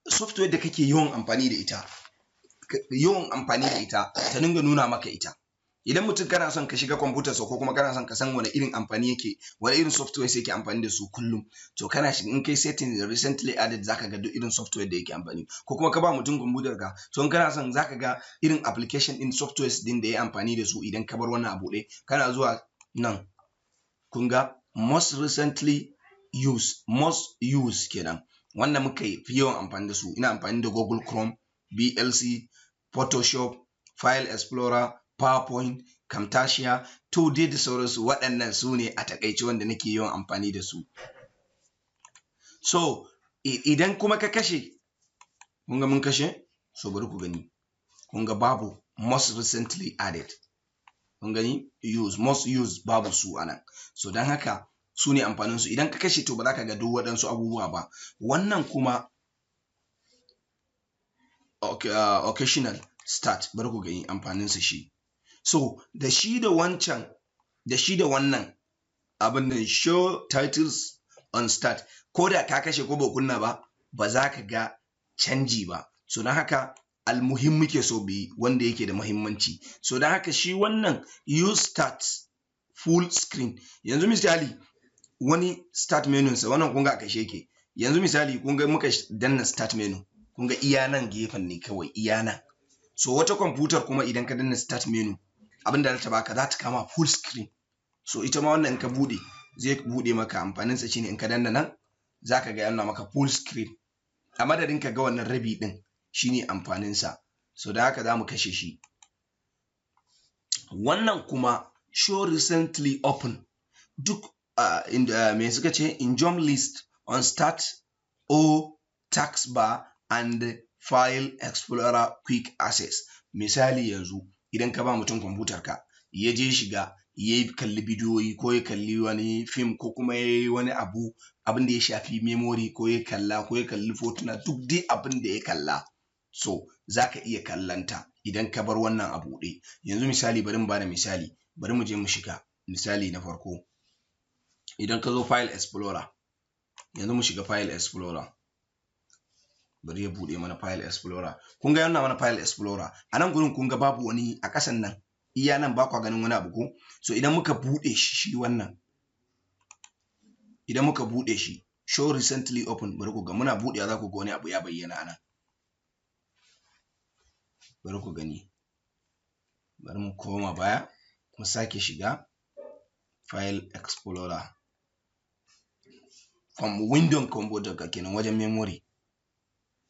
Software da kake yawan amfani da ita. Ta dinga nuna maka ita. Idan mutum kana son ka shiga kwamfutarsa ko kuma kana son ka san wani irin amfani yake, wani irin software yake amfani da su kullum, to kana shi in kai setting recently added zaka ga duk irin software da yake amfani. Ko kuma ka ba mutum kwamfutar ka, to in kana son zaka ga irin application din softwares din da ya amfani da su idan ka bar wannan abu ɗaya, kana zuwa nan. Kun ga most recently used kenan. Wanda muka yi fi yawan amfani da su. Ina amfani da Google Chrome, VLC, Photoshop, File Explorer, PowerPoint, Camtasia, to dai da sauransu. Waɗannan su ne a takaice wanda nake yawan amfani da su. So idan kuma ka kashe, kun ga mun kashe, so bari ku gani. Kun ga babu most recently added. Kun gani? Most used babu su anan. So don haka su ne amfanin su. Idan ka kashe to ba za ka ga duk waɗansu abubuwa ba. Wannan kuma occasional start, bari ku gani amfanin sa shi. So da shi da wancan, da shi da wannan abin da show titles on start, ko da ka kashe ko ba kunna ba, ba za ka ga canji ba. So don haka almuhim muke so bi wanda yake da muhimmanci. So don haka shi wannan use start full screen. Yanzu misali wani start menu sa wannan kun ga a kashe yake. Yanzu misali kun ga muka danna start menu, kun ga iya nan gefen ne kawai, iya nan. So wata kwamfutar kuma idan ka danna start menu, abin da ta baka za ta kama full screen. So ita ma wannan in ka bude, zai bude maka. Amfaninsa shine in ka danna nan, za ka ga yana maka full screen. A madadin ka ga wannan rabi din, shine amfaninsa. So da haka za mu kashe shi. Wannan kuma show recently open. Duk me suka ce in jump list on start or taskbar and file explorer quick access. Misali yanzu idan ka ba mutum kwamfutar ka, ya je shiga, ya kalli bidiyoyi ko ya kalli wani film ko kuma ya yi wani abin da ya shafi memory, ko ya kalla ko ya kalli fotuna, duk dai abin da ya kalla, so za ka iya kallanta idan ka bar wannan a buɗe. Yanzu misali bari mu bada misali. bari mu je mu shiga misali na farko. Idan ka zo file explorer, yanzu mu shiga file explorer, bari ya buɗe mana file explorer. Kun ga yana mana file explorer a nan gurin, kun ga babu wani a ƙasan nan, iya nan ba kwa ganin wani abu ko? So idan muka buɗe shi wannan, idan muka buɗe shi show recently open, bari ku ga muna buɗewa za ku ga wani abu ya bayyana a nan. Bari ku gani, bari mu koma baya mu sake shiga file explorer from window computer ka kenan wajen memory.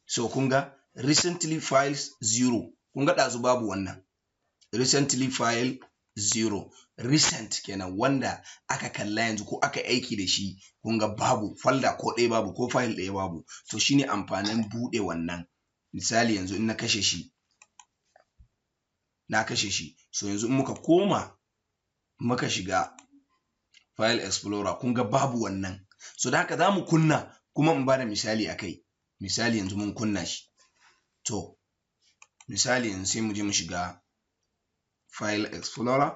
So kun ga recently files 0, kun ga ɗazu babu wannan recently file 0, recent kenan wanda aka kalla yanzu ko aka aiki da shi, kun ga babu folder ko ɗaya babu, ko file ɗaya babu. To shine amfanin buɗe wannan. Misali yanzu in na kashe shi, so yanzu in muka koma muka shiga file explorer, kun ga babu wannan. So da haka za mu kunna kuma in bada misali a kai. Misali yanzu mun kunna shi, to misali yanzu sai mu je mu shiga file explorer,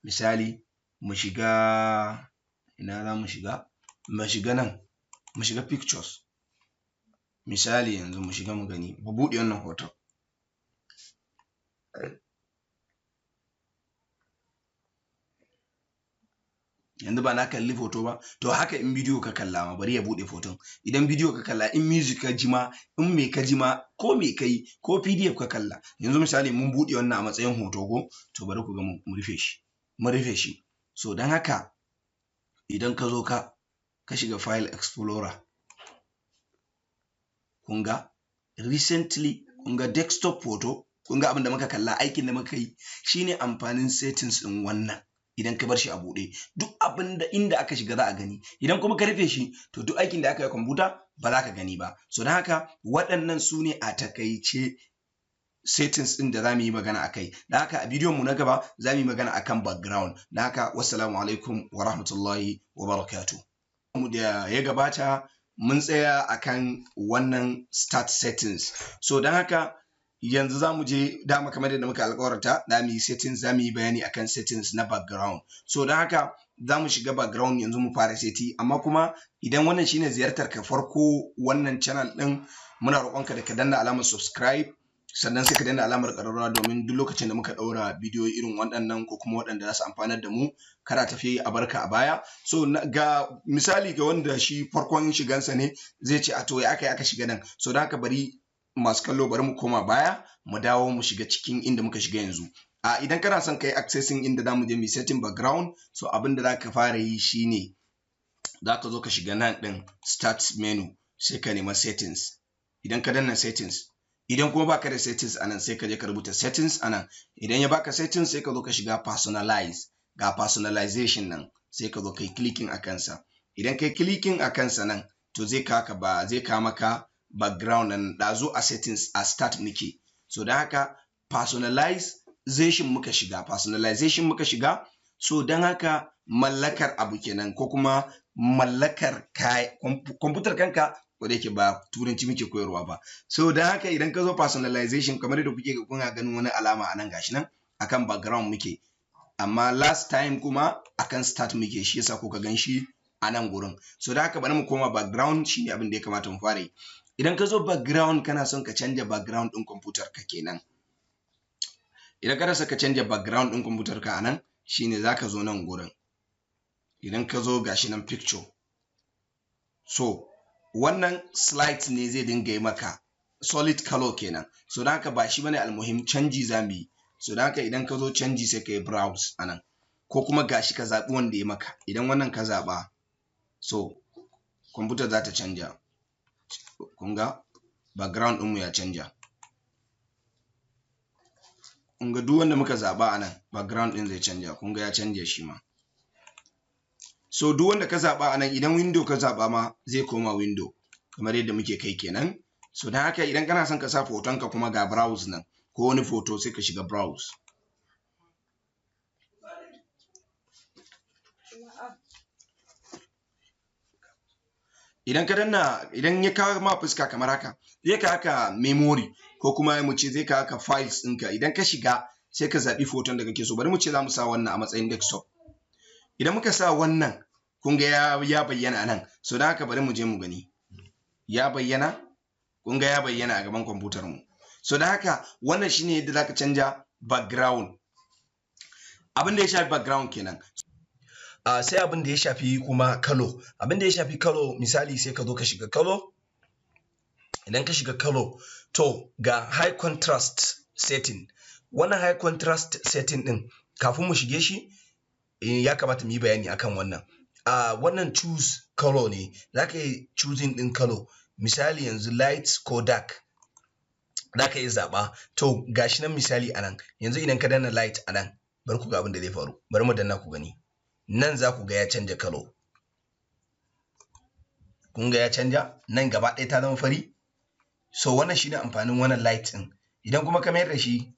misali mu shiga ina za mu shiga? Mu shiga nan, mu shiga pictures. Misali yanzu mu shiga mu gani, mu buɗe wannan hoton. Yanzu ba na kalli foto ba, to haka in bidiyo ka kalla ma, bari ya buɗe foton. Idan bidiyo ka kalla, in music ka ji ma, in me ka ji ma, ko me kai, ko PDF ka kalla. Yanzu misali mun buɗe wannan a matsayin hoto ko, to bari ku ga mu rufe shi, mu rufe shi. So don haka idan ka zo ka shiga file explorer, kun ga recently, kun ga desktop photo, kun ga abin da muka kalla, aikin da muka yi shine amfanin settings ɗin wannan. Idan ka bar shi a buɗe, duk abin da inda aka shiga za a gani. Idan kuma ka rufe shi, to duk aikin da aka yi a kwamfuta ba za ka gani ba. So don haka waɗannan su ne a takaice settings ɗin da za mu yi magana a kai. Da haka a bidiyon mu na gaba za mu yi magana akan background. Da haka wassalamu alaikum wa rahmatullahi wa barakatuh. Mu da ya gabata mun tsaya akan wannan start settings. So don haka yanzu za mu je dama kamar yadda muka alƙawarta, za mu yi settings, za mu yi bayani akan settings na background. So don haka za mu shiga background yanzu mu fara seti, amma kuma idan wannan shine ziyartar ka farko wannan channel ɗin, muna roƙonka da ka danna alamar subscribe, sannan sai ka danna alamar ƙararrawa domin duk lokacin da muka ɗaura bidiyo irin waɗannan ko kuma waɗanda za su amfanar da mu, kada tafi a barka a baya. So ga misali ga wanda shi farkon shigansa ne zai ce a to ya aka shiga nan. So don haka bari masu kallo, bari mu koma baya mu dawo mu shiga cikin inda muka shiga yanzu. Idan kana son kai accessing inda zamu je mu setting background, so abin da zaka fara yi shine zaka zo ka shiga nan din start menu, sai ka nema settings. Idan ka danna settings, idan kuma baka da settings anan, sai ka je ka rubuta settings anan. Idan ya baka settings, sai ka zo ka shiga personalize, ga personalization nan, sai ka zo kai clicking akan sa. Idan kai clicking akan sa nan, to zai kawo maka background nan. Ɗazu a settings a start muke, so don haka personalization muka shiga. So don haka mallakar abu kenan, ko kuma mallakar kwamfutar kanka, ko da yake ba turanci muke koyarwa ba. So don haka idan ka zo personalization, kamar yadda kuke kuna ganin wani alama a nan, gashi nan akan background muke, amma last time kuma akan start muke, shi yasa kuka gan shi a nan gurin. So don haka bari mu koma background, shine abin da ya kamata mu fara yi. Idan ka zo background, kana son ka canja background ɗin kwamfutar ka kenan. Idan kana son ka canja background ɗin kwamfutar ka anan, shine za ka zo nan gurin. Idan ka zo gashi nan picture, so wannan slide ne zai dinga yi maka solid color kenan. So don haka ba shi bane almuhim, canji za mu yi. So don haka idan ka zo canji, sai ka yi browse anan, ko kuma gashi ka zaɓi wanda ya maka. Idan wannan ka zaɓa, so kwamfutar za ta canja. Kun ga background ɗinmu ya canja. Kun ga duk wanda muka zaɓa a nan, background ɗin zai canja. Kun ga ya canja shi ma. So duk wanda ka zaɓa a nan, idan window ka zaɓa ma zai koma window, kamar yadda muke kai kenan. So don haka idan kana son ka sa hotonka kuma ga browse nan, ko wani photo, sai ka shiga browse. Idan ka danna, idan ya kawo ma fuska kamar haka, zai kawo ka memory, ko kuma mu ce zai kawo ka files ɗinka. Idan ka shiga sai ka zaɓi hoton da kake so. Bari mu ce za mu sa wannan a matsayin desktop. Idan muka sa wannan kun ga ya bayyana nan, so don haka bari mu je mu gani. Ya bayyana, kun ga ya bayyana a gaban kwamfutar mu. So don haka wannan shine yadda zaka canja background. Abin da ya shafi background kenan. Sai abin da ya shafi kuma color. Abin da ya shafi color, misali sai ka zo ka shiga color. Idan ka shiga color, to ga high contrast setting. Wannan high contrast setting din kafin mu shige shi ya kamata mu yi bayani akan wannan. Wannan choose color ne, za ka yi choosing din color. Misali yanzu light ko dark, za ka yi zaɓa. To gashi nan misali anan, yanzu idan ka danna light anan, bari ku ga abin da zai faru. Bari mu danna ku gani. Nan za ku ga ya canja color. Kun ga ya canja, nan gaba ɗaya ta zama fari. So wannan shine amfanin wannan light ɗin. Idan kuma ka mayar da shi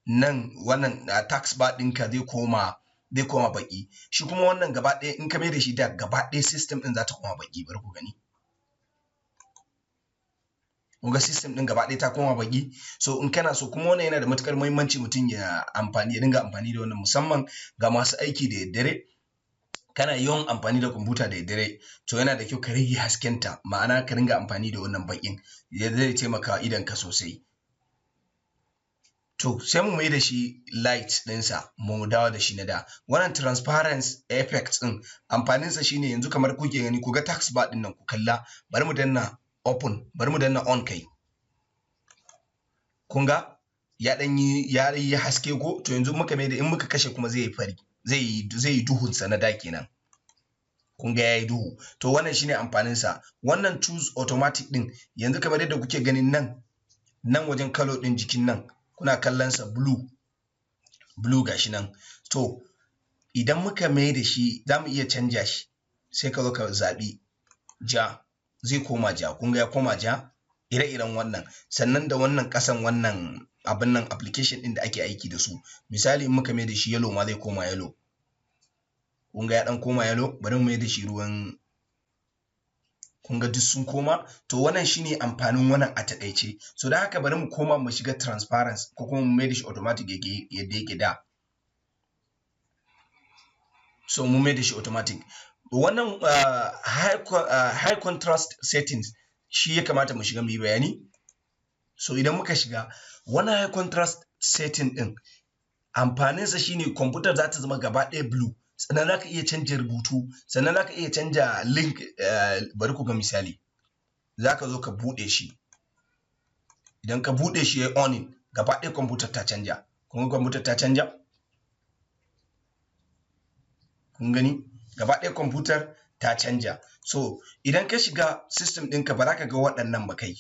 nan, wannan task bar ɗinka zai koma baƙi. Shi kuma wannan gaba ɗaya in ka mayar da shi da gaba ɗaya system ɗin za ta koma baƙi. Bari ku gani. Kun ga system ɗin gaba ɗaya ta koma baƙi. So in kana so, kuma wannan yana da matuƙar muhimmanci mutum ya dinga amfani da wannan, musamman ga masu aiki da daddare. Kana yawan amfani da kwamfuta da daddare, to yana da kyau ka rage haskenta, ma'ana ka ringa amfani da wannan baƙin, zai taimaka idonka sosai. To sai mu mai da shi light ɗinsa, mu dawo da shi na da. Wannan transparency effect ɗin amfaninsa shine yanzu kamar kuke gani, ku ga task bar ɗin nan, ku kalla. Bari mu danna open, bari mu danna on kai. Kun ga ya yi haske ko? To yanzu muka mai da, in muka kashe kuma zai yi fari, zai yi duhunsa na da kenan. Kun ga ya yi duhu. To wannan shine amfaninsa. Wannan choose automatic ɗin, yanzu kamar yadda kuke ganin nan wajen color ɗin jikin nan, kuna kallonsa blue gashi nan. To idan muka mai da shi, za mu iya canja shi. Sai ka zo ka zaɓi ja, zai koma ja. Kun ga ya koma ja, ire-iren wannan. Sannan da wannan ƙasan wannan abin nan application ɗin da ake aiki da su. Misali in muka mai da shi yellow ma zai koma yellow. Kun ga ya ɗan koma yellow. Bari mu mai da shi ruwan, kun ga duk sun koma. To wannan shine amfanin wannan a taƙaice. So da haka bari mu koma mu shiga transparency, ko kuma mu mai da shi automatic yadda yake da. So mu mai da shi automatic. Wannan high contrast settings shi ya kamata mu shiga mu yi bayani. So idan muka shiga wannan high contrast setting ɗin, amfaninsa shine kwamfutar za ta zama gaba ɗaya blue. Sannan za ka iya canja rubutu, sannan za ka iya canja link. Bari ku ga misali. Za ka zo ka buɗe shi. Idan ka buɗe shi ya yi on, gaba ɗaya kwamfutar ta canja. Kun ga kwamfutar ta canja? Kun gani? Gaba ɗaya kwamfutar ta canja. So idan ka shiga system ɗinka ba za ka ga waɗannan ba kai.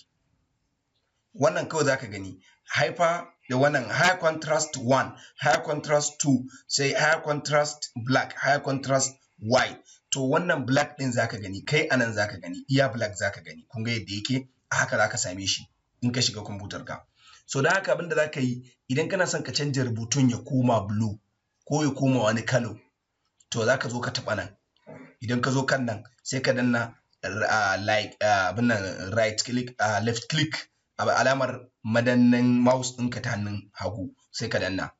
Wannan kawai za ka gani. Hyper da wannan high contrast 1, high contrast 2, sai high contrast black, high contrast white. To wannan black ɗin za ka gani, kai anan za ka gani, iya black za ka gani. Kun ga yadda yake, a haka za ka same shi in ka shiga kwamfutar ka. So da haka abin da za ka yi, idan kana son ka canja rubutun ya koma blue ko ya koma wani color, to za ka zo ka taɓa nan. Idan ka zo kan nan, sai ka danna abin nan right click, left click, alamar madannin mouse ɗinka ta hannun hagu, sai ka danna.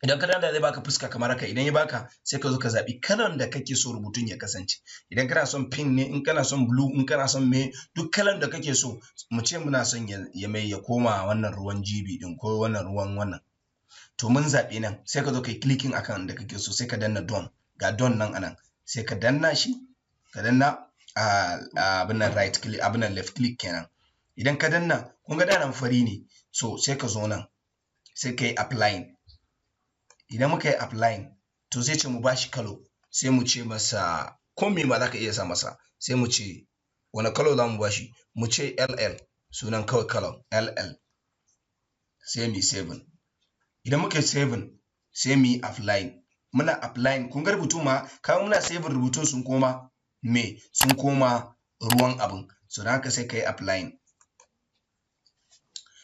Idan ka danna zai baka fuska kamar haka. Idan ya baka, sai ka zo ka zaɓi kalan da kake so rubutun ya kasance. Idan kana son pink ne, in kana son blue, in kana son me, duk kalan da kake so. Mu ce muna son ya koma wannan ruwan GB ɗin ko wannan ruwan wannan. To mun zaɓi nan, sai ka zo ka yi clicking akan da kake so, sai ka danna done. Ga done nan anan, sai ka danna shi, ka danna abin nan right click, abin nan left click kenan. Idan ka danna, kun ga da nan fari ne, so sai ka zo nan, sai ka yi applying. Idan muka yi applying, to sai ce mu bashi color, sai mu ce masa ko me ma za ka iya sa masa. Sai mu ce wani color za mu bashi, mu ce LL, sunan kawai color LL. Sai mu yi 7. Idan muka yi 7, sai mu yi applying. Muna applying, kun ga rubutu ma, kawo muna saving rubutun sun koma me, sun koma ruwan abin. So da haka sai ka yi applying.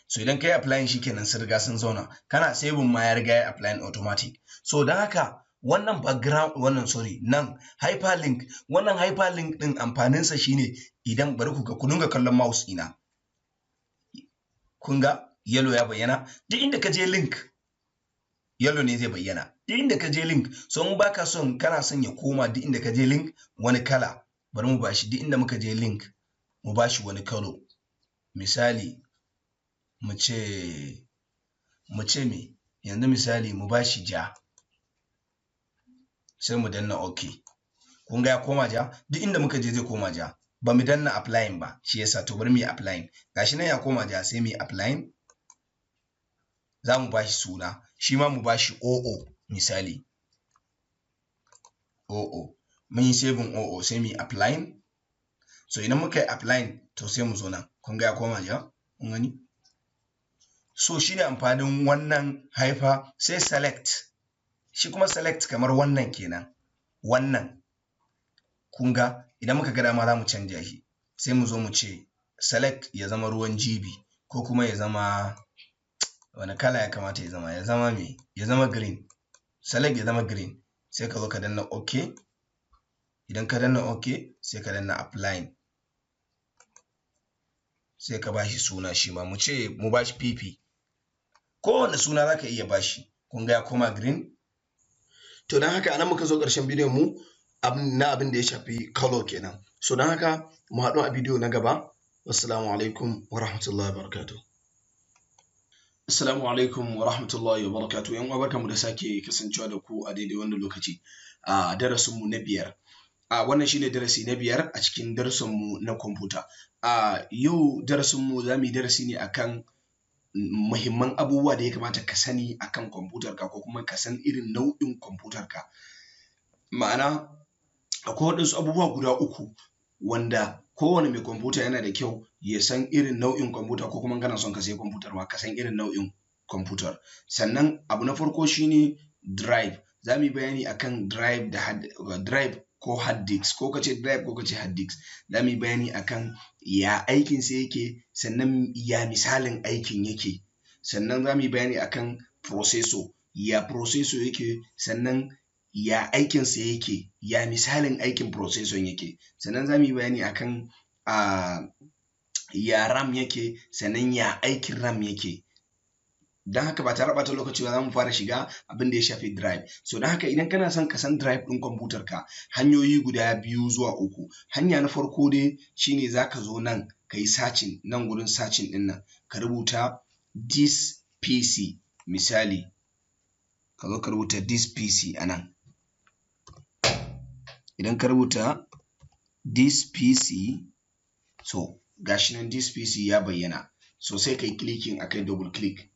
So idan ka yi applying shi kenan sun riga sun zauna. Kana saving ma ya riga ya applying automatic. So don haka wannan background, nan hyperlink. Wannan hyperlink ɗin amfaninsa shine, idan bari ku ga, ku dinga kallon mouse ina. Kun ga yellow ya bayyana. Duk inda ka je link yellow ne zai bayyana. Duk inda ka je link, so in baka son kana son ya koma duk inda ka je link wani kala, bari mu bashi duk inda muka je link mu bashi wani kalo. Misali mu ce me, yanzu misali mu bashi ja, sai mu danna OK. Kun ga ya koma ja? Duk inda muka je zai koma ja. Ba mu danna applying ba, shi yasa to bari mu yi applying. Gashi nan ya koma ja, sai mu yi applying. Za mu bashi suna, shi ma mu bashi OO misali. OO. Mun yi saving OO sai mu yi applying. So idan muka yi applying to sai mu zo nan. Kun ga ya koma ja? Kun gani? So shi ne amfanin wannan hyper. Sai select. Shi kuma select kamar wannan kenan. Wannan. Kun ga idan muka ga dama za mu canja shi. Sai mu zo mu ce select ya zama ruwan GB ko kuma ya zama wani kala ya kamata ya zama? Ya zama me? Ya zama green. Select ya zama green. Sai ka zo ka danna OK. Idan ka danna OK sai ka danna applying. Sai ka bashi suna shi ma mu ce mu bashi PP. Kowane suna za ka iya bashi. Kun ga ya koma green. To don haka anan muka zo ƙarshen bidiyon mu na abin da ya shafi color kenan. So don haka mu haɗu a bidiyo na gaba. Assalamu alaikum wa rahmatullahi wa barakatuh. Assalamu alaikum wa rahmatullahi wa barakatuh. Yan uwa barkamu da sake kasancewa da ku a daidai wannan lokaci. A darasin mu na 5. Wannan shine darasi na 5 a cikin darasin mu na kwamfuta. Yau darasin mu zamu yi darasi ne akan muhimman abubuwa da ya kamata ka sani akan kwamfutar ka ko kuma ka san irin nau'in kwamfutar ka. Ma'ana akwai waɗansu abubuwa guda 3 wanda kowane mai kwamfuta yana da kyau ya san irin nau'in kwamfuta ko kuma kana son ka sayi kwamfutar ma ka san irin nau'in kwamfutar. Sannan abu na farko shine drive. Za mu yi bayani akan drive da drive ko hard disk, ko kace drive ko kace hard disk. Za mu yi bayani akan ya aikin sa yake, sannan ya misalin aikin yake. Sannan za mu yi bayani akan processor, ya processor yake, sannan ya aikin sa yake, ya misalin aikin processor yake. Sannan za mu yi bayani akan ya RAM yake, sannan ya aikin RAM yake. Don haka ba tare ɓata lokaci ba za mu fara shiga abin da ya shafi drive. So don haka idan kana son ka san drive ɗin kwamfutar ka, hanyoyi guda 2 zuwa 3. Hanya na farko dai shine za ka zo nan ka yi searching, nan gurin searching ɗin nan ka rubuta this PC misali. Ka zo ka rubuta this PC a nan. Idan ka rubuta this PC, so gashi nan this PC ya bayyana. So sai ka yi clicking akai double click.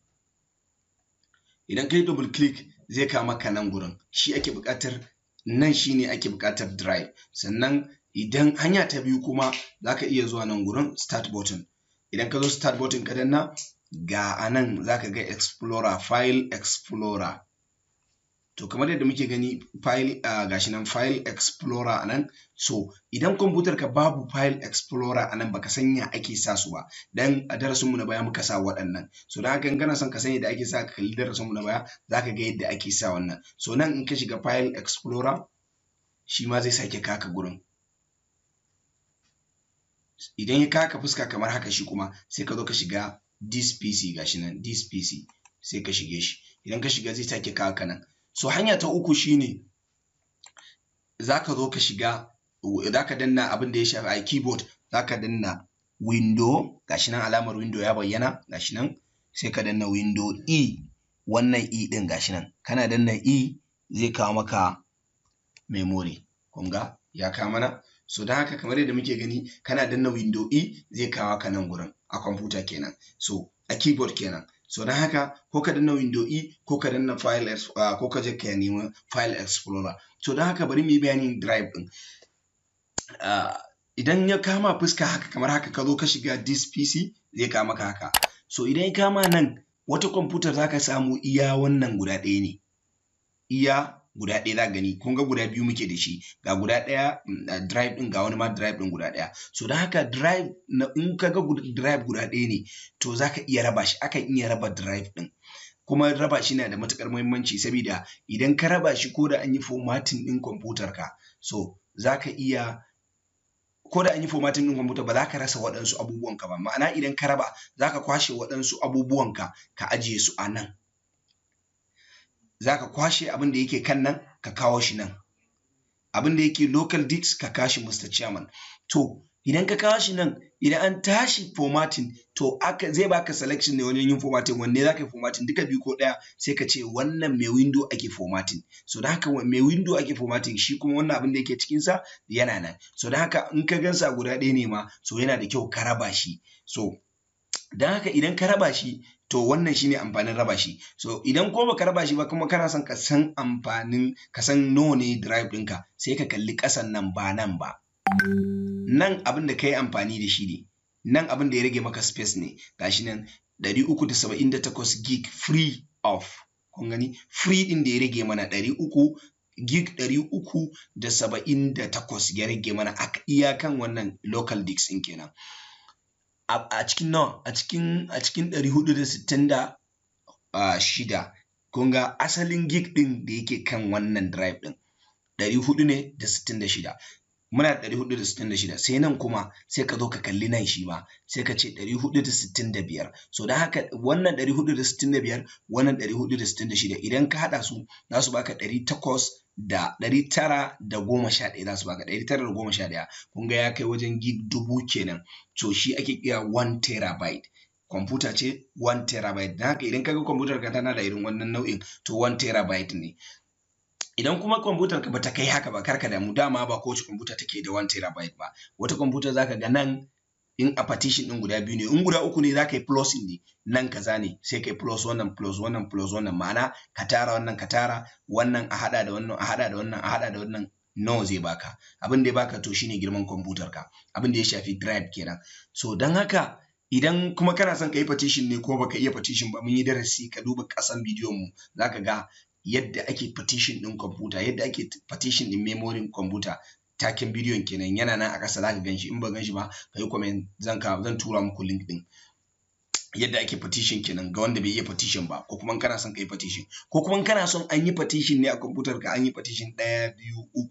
Idan ka yi double click zai kawo maka nan gurin. Shi ake buƙatar, nan shine ake buƙatar drive. Sannan idan hanya ta biyu kuma za ka iya zuwa nan gurin start button. Idan ka zo start button ka danna, ga anan za ka ga explorer, file explorer. To kamar yadda muke gani file gashi nan file explorer anan. So idan kwamfutar ka babu file explorer anan baka san ya ake sa su ba, dan a darasin mu na baya muka sa waɗannan. So dan haka in kana son ka san yadda ake sa, ka kalli darasin mu na baya zaka ga yadda ake sa wannan. So nan in ka shiga file explorer shi ma zai sake kaka gurin. Idan ya kaka fuska kamar haka, shi kuma sai ka zo ka shiga this PC, gashi nan this PC, sai ka shige shi. Idan ka shiga zai sake kaka nan. So hanya ta 3 shine zaka zo ka shiga, zaka danna abin da ya shafi a keyboard, zaka danna window, gashi nan alamar window ya bayyana, gashi nan sai ka danna window E, wannan E din gashi nan. Kana danna E zai kawo maka memory. Kun ga ya kawo mana. So dan haka kamar yadda muke gani kana danna window E zai kawo ka nan gurin a kwamfuta kenan. So a keyboard kenan. So dan haka ko ka danna window E ko ka danna file ko ka je ka nemi file explorer. So dan haka bari mu yi bayanin drive din. Idan ya kama fuska haka kamar haka, ka zo ka shiga this PC zai kama ka haka. So idan ya kama nan, wata kwamfutar zaka samu iya wannan guda ɗaya ne. Iya guda ɗaya za gani. Kun ga guda 2 muke da shi. Ga guda ɗaya drive ɗin, ga wani ma drive ɗin guda ɗaya. So dan haka drive in ka ga drive guda ɗaya ne to zaka iya raba shi. Akan iya raba drive ɗin. Kuma raba shi na da matuƙar muhimmanci, saboda idan ka raba shi ko da an yi formatting ɗin kwamfutar ka, so zaka iya ko da an yi formatting din kwamfuta ba za ka rasa waɗansu abubuwanka ba. Ma'ana idan ka raba za ka kwashe waɗansu abubuwanka ka ajiye su a nan. Za ka kwashe abin da yake kan nan ka kawo shi nan. Abin da yake local disk ka kawo shi Mr. Chairman. To idan ka kawo shi nan, idan an tashi formatting to zai baka selection ne wajen yin formatting, wanne za ka yi formatting, duka biyu ko ɗaya, sai ka ce wannan mai window ake formatting. So da haka mai window ake formatting, shi kuma wannan abin da yake cikinsa yana nan. So da haka in ka gansa guda ɗaya ne ma, so yana da kyau ka raba shi. So don haka idan ka raba shi, to wannan shine amfanin raba shi. So idan ko baka raba shi ba kuma kana son ka san amfanin, ka san nawa ne drive ɗinka, sai ka kalli ƙasan nan ba nan ba. Nan abin da ka yi amfani da shi ne, nan abin da ya rage maka space ne, gashi nan 378 gig free of, kun gani free ɗin da ya rage mana 378 ya rage mana a iyakan wannan local disk ɗin kenan. A cikin nawa? A cikin 466, kun ga asalin gig ɗin da yake kan wannan drive ɗin 466. Muna da 466, sai nan kuma sai ka zo ka kalli nan shi ma sai ka ce 465. So don haka wannan 465, wannan 466 idan ka haɗa su za su baka 911 za su baka 911. Kun ga ya kai wajen gig 1000 kenan. To shi ake kira 1 terabyte. Kwamfuta ce 1 terabyte. Don haka idan kaga kwamfutar ka tana da irin wannan nau'in, to 1 terabyte ne. Idan kuma kwamfutar ka bata kai haka ba, karka damu, dama ba kowace kwamfuta take da 1 terabyte ba. Wata kwamfuta zaka ga nan in a partition din guda biyu ne, in guda uku ne zaka yi plussing ne, nan kaza ne sai kai plus wannan plus wannan plus wannan, ma'ana ka tara wannan ka tara wannan a hada da wannan a hada da wannan a hada da wannan, nawa zai baka? Abin da ya baka to shine girman kwamfutar ka, abin da ya shafi drive kenan. So don haka idan kuma kana son ka yi partition ne ko baka iya partition ba, mun yi darasi, ka duba ƙasan bidiyon mu zaka ga yadda ake partition ɗin kwamfuta, yadda ake partition ɗin memory kwamfuta. Taken bidiyon kenan yana nan a ƙasa, zaka ganshi. In ba ganshi ba ka yi comment, zan tura muku link ɗin yadda ake partition kenan ga wanda bai iya partition ba, ko kuma kana son ka yi partition, ko kuma kana son an yi partition ne a kwamfutar ka, an yi partition 1 2 3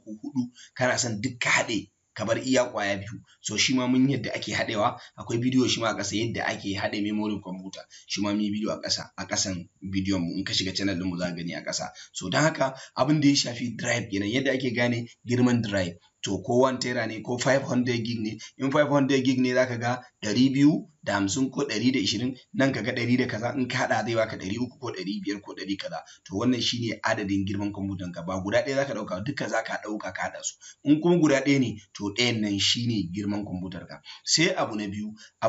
4, kana son duk ka haɗe ka bar iya ƙwaya biyu. So shi ma mun yadda ake haɗewa, akwai bidiyo shi ma a ƙasa yadda ake haɗe memory kwamfuta, shi ma mun yi bidiyo a ƙasan bidiyon mu, in ka shiga channel ɗin mu za ka gani a ƙasa. So don haka abin da ya shafi drive kenan, yadda ake gane girman drive. To ko 1 tera ne ko 500 gig ne, in 500 gig ne zaka ga 250 ko 120, nan kaga 100 da kaza, in ka haɗa zai baka 300 ko 500 ko 100 kaza. To wannan shine adadin girman kwamfutan ka. Ba guda ɗaya zaka ɗauka, duka zaka ɗauka ka haɗa su. In kuma guda ɗaya ne, to ɗayan nan shine girman kwamfutar ka. Sai abu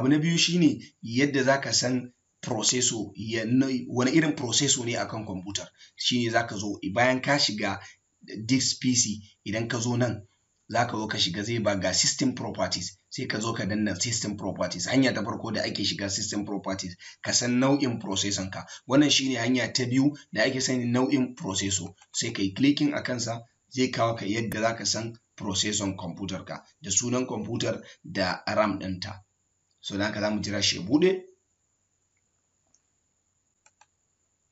na biyu shine yadda zaka san processor, wani irin processor ne akan kwamfutar. Shine zaka zo bayan ka shiga disk PC, idan ka zo nan zaka zo ka shiga, zai ba ga system properties, sai ka zo ka danna system properties. Hanya ta farko da ake shiga system properties, ka san nau'in processor ka. Wannan shine hanya ta biyu da ake sanin nau'in processor. Sai kai clicking a kansa, zai kawo ka yadda zaka san processor kwamfutar ka, da sunan kwamfutar da RAM ɗinta. So da haka zamu jira shi ya buɗe.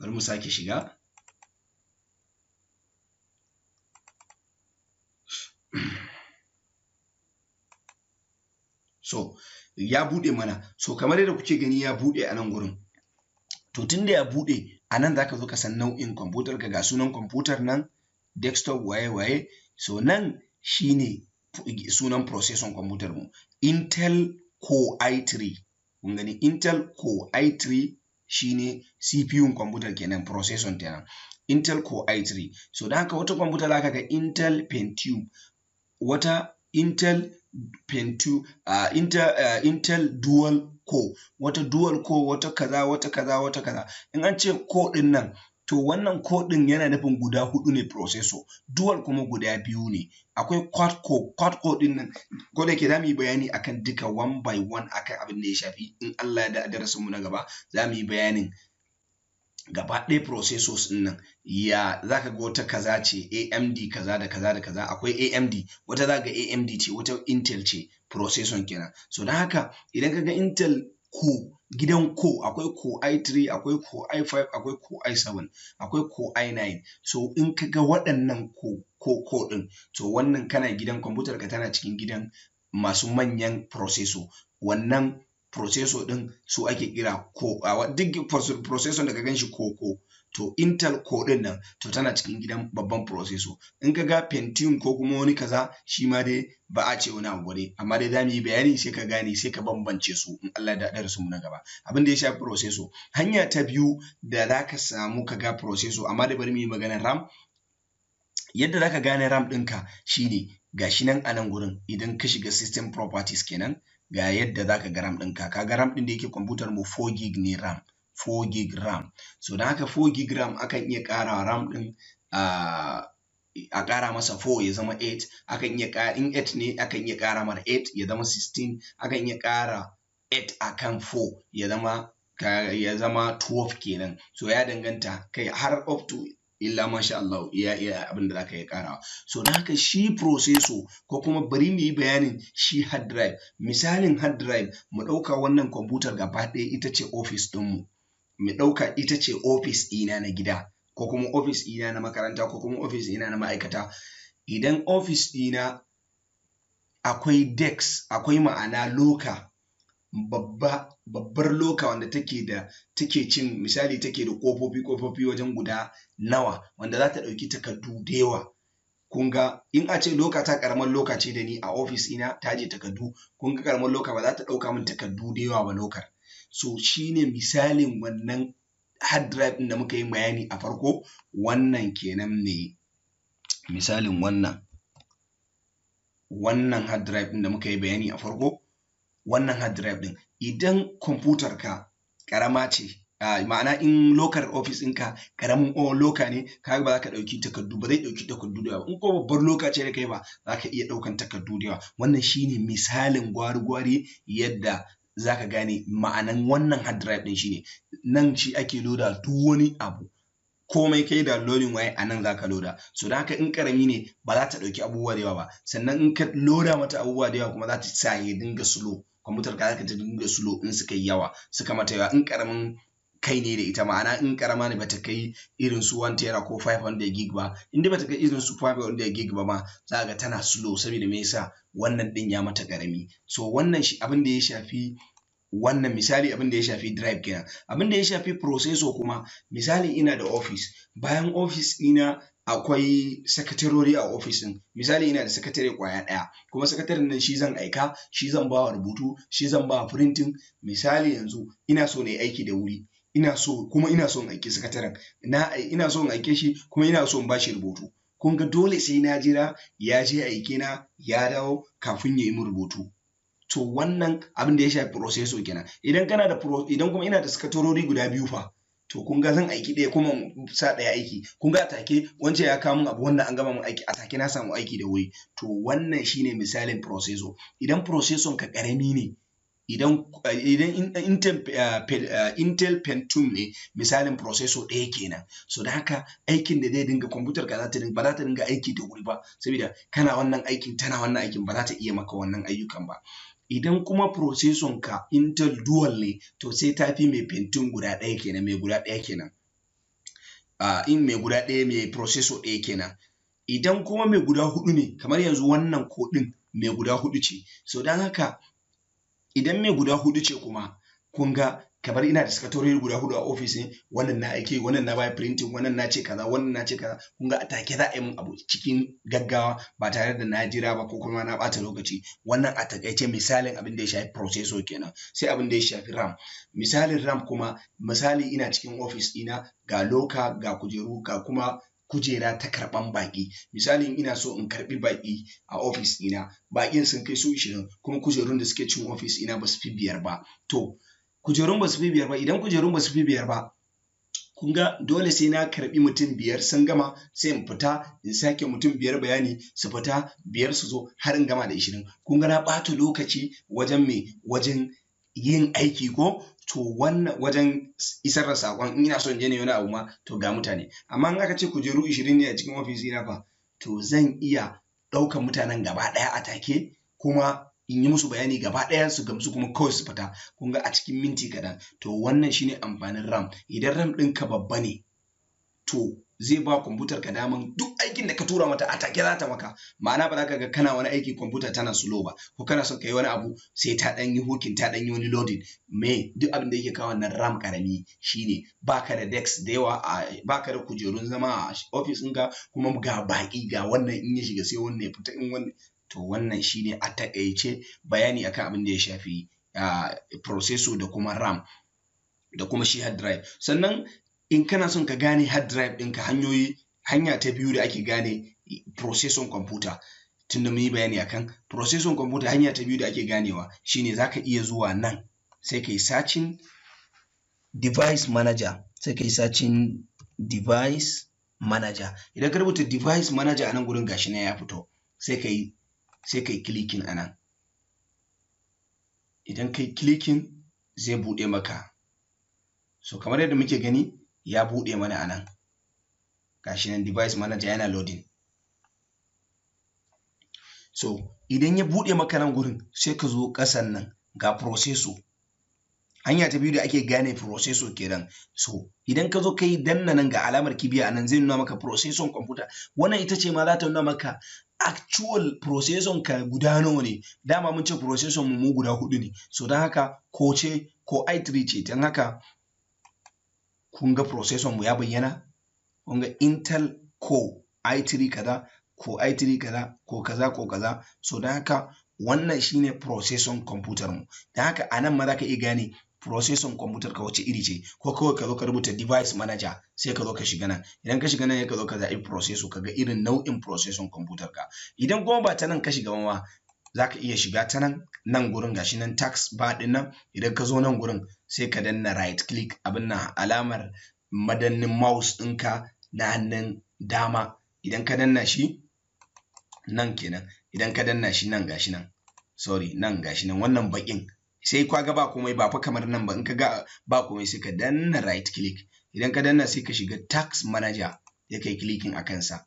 Bari mu sake shiga. So ya buɗe mana. So kamar yadda kuke gani ya buɗe a nan gurin. To tunda ya buɗe, a nan zaka zo ka san nau'in kwamfutar ka, ga sunan kwamfutar nan, desktop waye. So nan shine sunan processor kwamfutar mu, Intel Core i3. Kun gani Intel Core i3 shine CPU kwamfutar kenan, processor kenan, Intel Core i3. So da haka wata kwamfuta zaka ga Intel Pentium, wata Intel Pentium, Intel Dual Core, wata Dual Core, wata kaza. In an ce core din nan, to wannan core din yana nufin guda 4 ne processor, dual kuma guda 2 ne. Akwai quad core din nan, ko da yake zamu yi bayani akan duka one by one akan abin da ya shafi, in Allah ya da darasin mu na gaba zamu yi bayanin gaba ɗaya processors din nan. Ya zaka ga wata kaza ce AMD kaza da kaza, akwai AMD, wata zaka ga AMD ce, wata Intel ce processor kenan. So dan haka idan kaga Intel Core, gidan Core, akwai Core i3, akwai Core i5, akwai Core i7, akwai Core i9. So in kaga waɗannan Core din, to wannan kana gidan kwamfutar ka tana cikin gidan masu manyan processor. Wannan processor din su ake kira duk processor da ka ganshi Core to Intel Core din nan to tana cikin gidan babban processor. In ka ga Pentium ko kuma wani kaza shi ma dai ba a ce wani abu dai, amma dai za mu yi bayani sai ka gane sai ka bambance su in Allah ya da mu na gaba. Abin da ya shafi processor. Hanya ta biyu da za ka samu ka ga processor, amma da bari mu yi maganar RAM. Yadda za ka gane RAM ɗinka shine gashi nan a nan gurin, idan ka shiga system properties kenan ga yadda za ka ga RAM ɗinka. Ka ga RAM ɗin da yake kwamfutar mu 4 gig ne RAM. 4 gig RAM. So don haka 4 gig RAM akan iya ƙara RAM ɗin a ƙara masa 4 ya zama 8, akan iya ƙara in 8 ne akan iya ƙara mara 8 ya zama 16, akan iya ƙara 8 akan 4 ya zama 12 kenan. So ya danganta kai har up to illa masha Allah iya abin da zaka yi ƙarawa. So don haka shi processor ko kuma bari mu yi bayanin shi hard drive. Misalin hard drive, mu ɗauka wannan kwamfutar gaba ɗaya ita ce office ɗinmu. Mu ɗauka ita ce office ɗina na gida, ko kuma office ɗina na makaranta, ko kuma office ɗina na ma'aikata. Idan office ɗina akwai desk, akwai ma'ana loka, babbar loka wanda take cin misali take da ƙofofi wajen guda nawa, wanda za ta ɗauki takardu da yawa. Kun ga in a ce loka ta ƙaramar loka ce da ni a office ina ta je takardu, kun ga ƙaramar loka ba za ta ɗauka min takardu da yawa ba lokar. So shine misalin wannan hard drive ɗin da muka yi bayani a farko. Wannan kenan ne misalin wannan hard drive ɗin da muka yi bayani a farko. Wannan hard drive ɗin idan kwamfutar ka ƙarama ce, ma'ana in lokar office ɗinka ƙaramin loka ne, kaga ba za ka ɗauki takardu, ba zai ɗauki takardu da yawa. In ko babbar loka ce da kai ba za ka iya ɗaukan takardu da yawa. Wannan shine misalin gwari-gwari yadda za ka gane ma'anan wannan hard drive ɗin shine. Nan shi ake loda duk wani abu, komai kai da loading waye a nan za ka loda. So don haka in ƙarami ne ba za ta ɗauki abubuwa da yawa ba, sannan in ka loda mata abubuwa da yawa kuma za ta sa ya dinga slow. Kwamfutar ka za ta dinga slow in suka yi yawa, suka mata yawa. In ƙaramin kai ne da ita, ma'ana in ƙarama ne bata kai irin su 1 tera ko 500 gig ba, in dai bata kai irin su 500 gig ba ma za ga tana slow, saboda me yasa wannan ɗin ya mata ƙarami. So wannan shi abin da ya shafi wannan misali, abin da ya shafi drive kenan. Abin da ya shafi processor kuma, misali ina da office, bayan office ina akwai sakatarori a office ɗin. Misali ina da sakatare ƙwaya ɗaya, kuma sakataren nan shi zan aika, shi zan ba wa rubutu, shi zan ba wa printing. Misali yanzu ina so na yi aiki da wuri, ina so in aiki sakataren, ina so in aike shi kuma ina so in ba shi rubutu. Kun ga dole sai na jira ya je aike na ya dawo kafin ya yi min rubutu. To wannan abin da ya shafi processor kenan. Idan kuma ina da sakatarori guda biyu fa, to kun ga zan aiki ɗaya kuma sa ɗaya aiki. Kun ga a take wancan ya kawo min abu, wannan an gama min aiki, a take na samu aiki da wuri. To wannan shine misalin processor. Idan processor ka ƙarami ne, idan Intel Pentium ne, misalin processor ɗaya kenan. So da haka aikin da zai dinga kwamfutar ka ba za ta dinga aiki da wuri ba, saboda kana wannan aikin tana wannan aikin, ba za ta iya maka wannan ayyukan ba. Idan kuma processor ka Intel Dual ne, to sai ta fi mai Pentium guda ɗaya kenan, mai guda ɗaya kenan. In mai guda ɗaya, mai processor ɗaya kenan. Idan kuma mai guda huɗu ne, kamar yanzu wannan kodin mai guda huɗu ce. So don haka idan mai guda huɗu ce kuma, kun ga kamar ina da sakatarori guda huɗu a office ne, wannan na aike, wannan na bai printing, wannan na ce kaza, wannan na ce kaza. Kun ga a take za a yi min abu cikin gaggawa ba tare da na jira ba ko kuma na ɓata lokaci. Wannan a takaice misalin abin da ya shafi processor kenan. Sai abin da ya shafi RAM. Misalin RAM kuma, misali ina cikin office ɗina ga loka, ga kujeru, ga kuma kujera ta karɓan baƙi. Misali ina so in karɓi baƙi a office ɗina, baƙin sun kai su 20, kuma kujerun da suke cikin office ɗina ba su fi 5 ba. To kujerun ba su fi 5 ba, idan kujerun ba su fi 5 ba, kun ga dole sai na karɓi mutum 5 sun gama, sai in fita in sake mutum 5 bayani, su fita 5 su zo har in gama da 20. Kun ga na ɓata lokaci wajen yin aiki ko? To wannan wajen isar da saƙon, ina son je ne wani abu ma, to ga mutane. Amma in aka ce kujeru 20 ne a cikin office ina fa, to zan iya ɗaukan mutanen gaba ɗaya a take, kuma in yi musu bayani gaba ɗaya su gamsu kuma kawai su fita. Kun ga a cikin minti kaɗan. To wannan shine amfanin RAM. Idan RAM ɗinka babba ne, to zai ba kwamfutar ka daman duk aikin da ka tura mata a take za ta maka. Ma'ana ba za ka ga kana wani aiki kwamfuta tana slow ba, ko kana son ka yi wani abu sai ta ɗan yi hooking, ta ɗan yi wani loading. Duk abin da yake kawo wannan RAM karami shine baka da desk da yawa, baka da kujerun zama a office ɗinka, kuma ga baki ga wannan in ya shiga sai wannan ya fita in wannan. To wannan shine a takaice bayani akan abin da ya shafi processor da kuma RAM da kuma shi hard drive. Sannan in kana son ka gane hard drive ɗinka, hanya ta biyu da ake gane processor computer, tunda mun yi bayani akan processor computer, hanya ta biyu da ake ganewa shine zaka iya zuwa nan sai kai searching device manager, sai kai searching device manager. Idan ka rubuta device manager a nan gurin gashi nan ya fito, sai kai clicking a nan. Idan kai clicking zai buɗe maka. So kamar yadda muke gani ya buɗe mana a nan, gashi nan device manager yana loading. So idan ya buɗe maka nan gurin sai ka zo ƙasan nan ga processor. Hanya ta biyu da ake gane processor kenan. So idan ka zo kai danna nan ga alamar kibiya a nan zai nuna maka processor computer. Wannan ita ce ma za ta nuna maka actual processor ka guda nawa ne. Dama mun ce processor mu guda 4 ne. So don haka ko i3 ce, don haka kun ga processor mu ya bayyana, kun ga Intel Core i3 kaza, ko i3 kaza, ko kaza ko kaza. So don haka wannan shine processor computer mu. Don haka a nan ma za ka iya gane processor computer ka wace iri ce, ko kawai ka zo ka rubuta device manager sai ka zo ka shiga nan. Idan ka shiga nan ka zo ka zaɓi processor, ka ga irin nau'in processor computer ka. Idan kuma ba ta nan ka shiga ma, za ka iya shiga ta nan gurin gashi nan tax bar ɗin nan. Idan ka zo nan gurin sai ka danna right click, abin nan alamar madannin mouse ɗinka na hannun dama. Idan ka danna shi nan kenan, idan ka danna shi nan gashi nan, nan gashi nan wannan baƙin, sai ka ga ba komai, ba fa kamar nan ba. In ka ga ba komai sai ka danna right click. Idan ka danna sai ka shiga tax manager, ya kai clicking a kansa,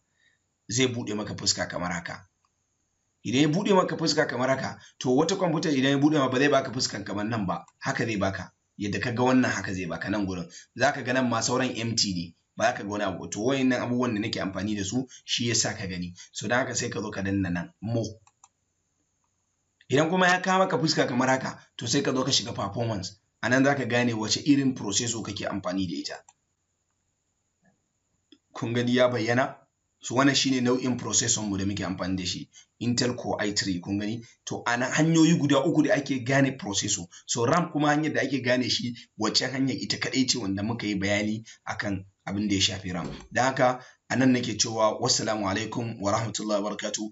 zai buɗe maka fuska kamar haka. Idan ya buɗe maka fuska kamar haka, to wata kwamfutar idan ya buɗe maka ba zai baka fuskan kamar nan ba, haka zai baka. Yadda ka ga wannan haka zai baka nan gurin. Za ka ga nan ma sauran empty ne, ba za ka ga wani abu. To wayannan abubuwan da nake amfani da su shi yasa ka gani. So don haka sai ka zo ka danna nan more. Idan kuma ya kawo maka fuska kamar haka, to sai ka zo ka shiga performance. A nan za ka gane wace irin processor kake amfani da ita. Kun gani ya bayyana? So wannan shine nau'in processor mu da muke amfani da shi, Intel Core i3. Kun gani? To ana hanyoyi guda 3 da ake gane processor. So RAM kuma hanyar da ake gane shi, wacce hanyar ita kadai ce wanda muka yi bayani akan abin da ya shafi RAM. Don haka anan nake cewa wassalamu alaikum wa rahmatullahi wa barakatuh.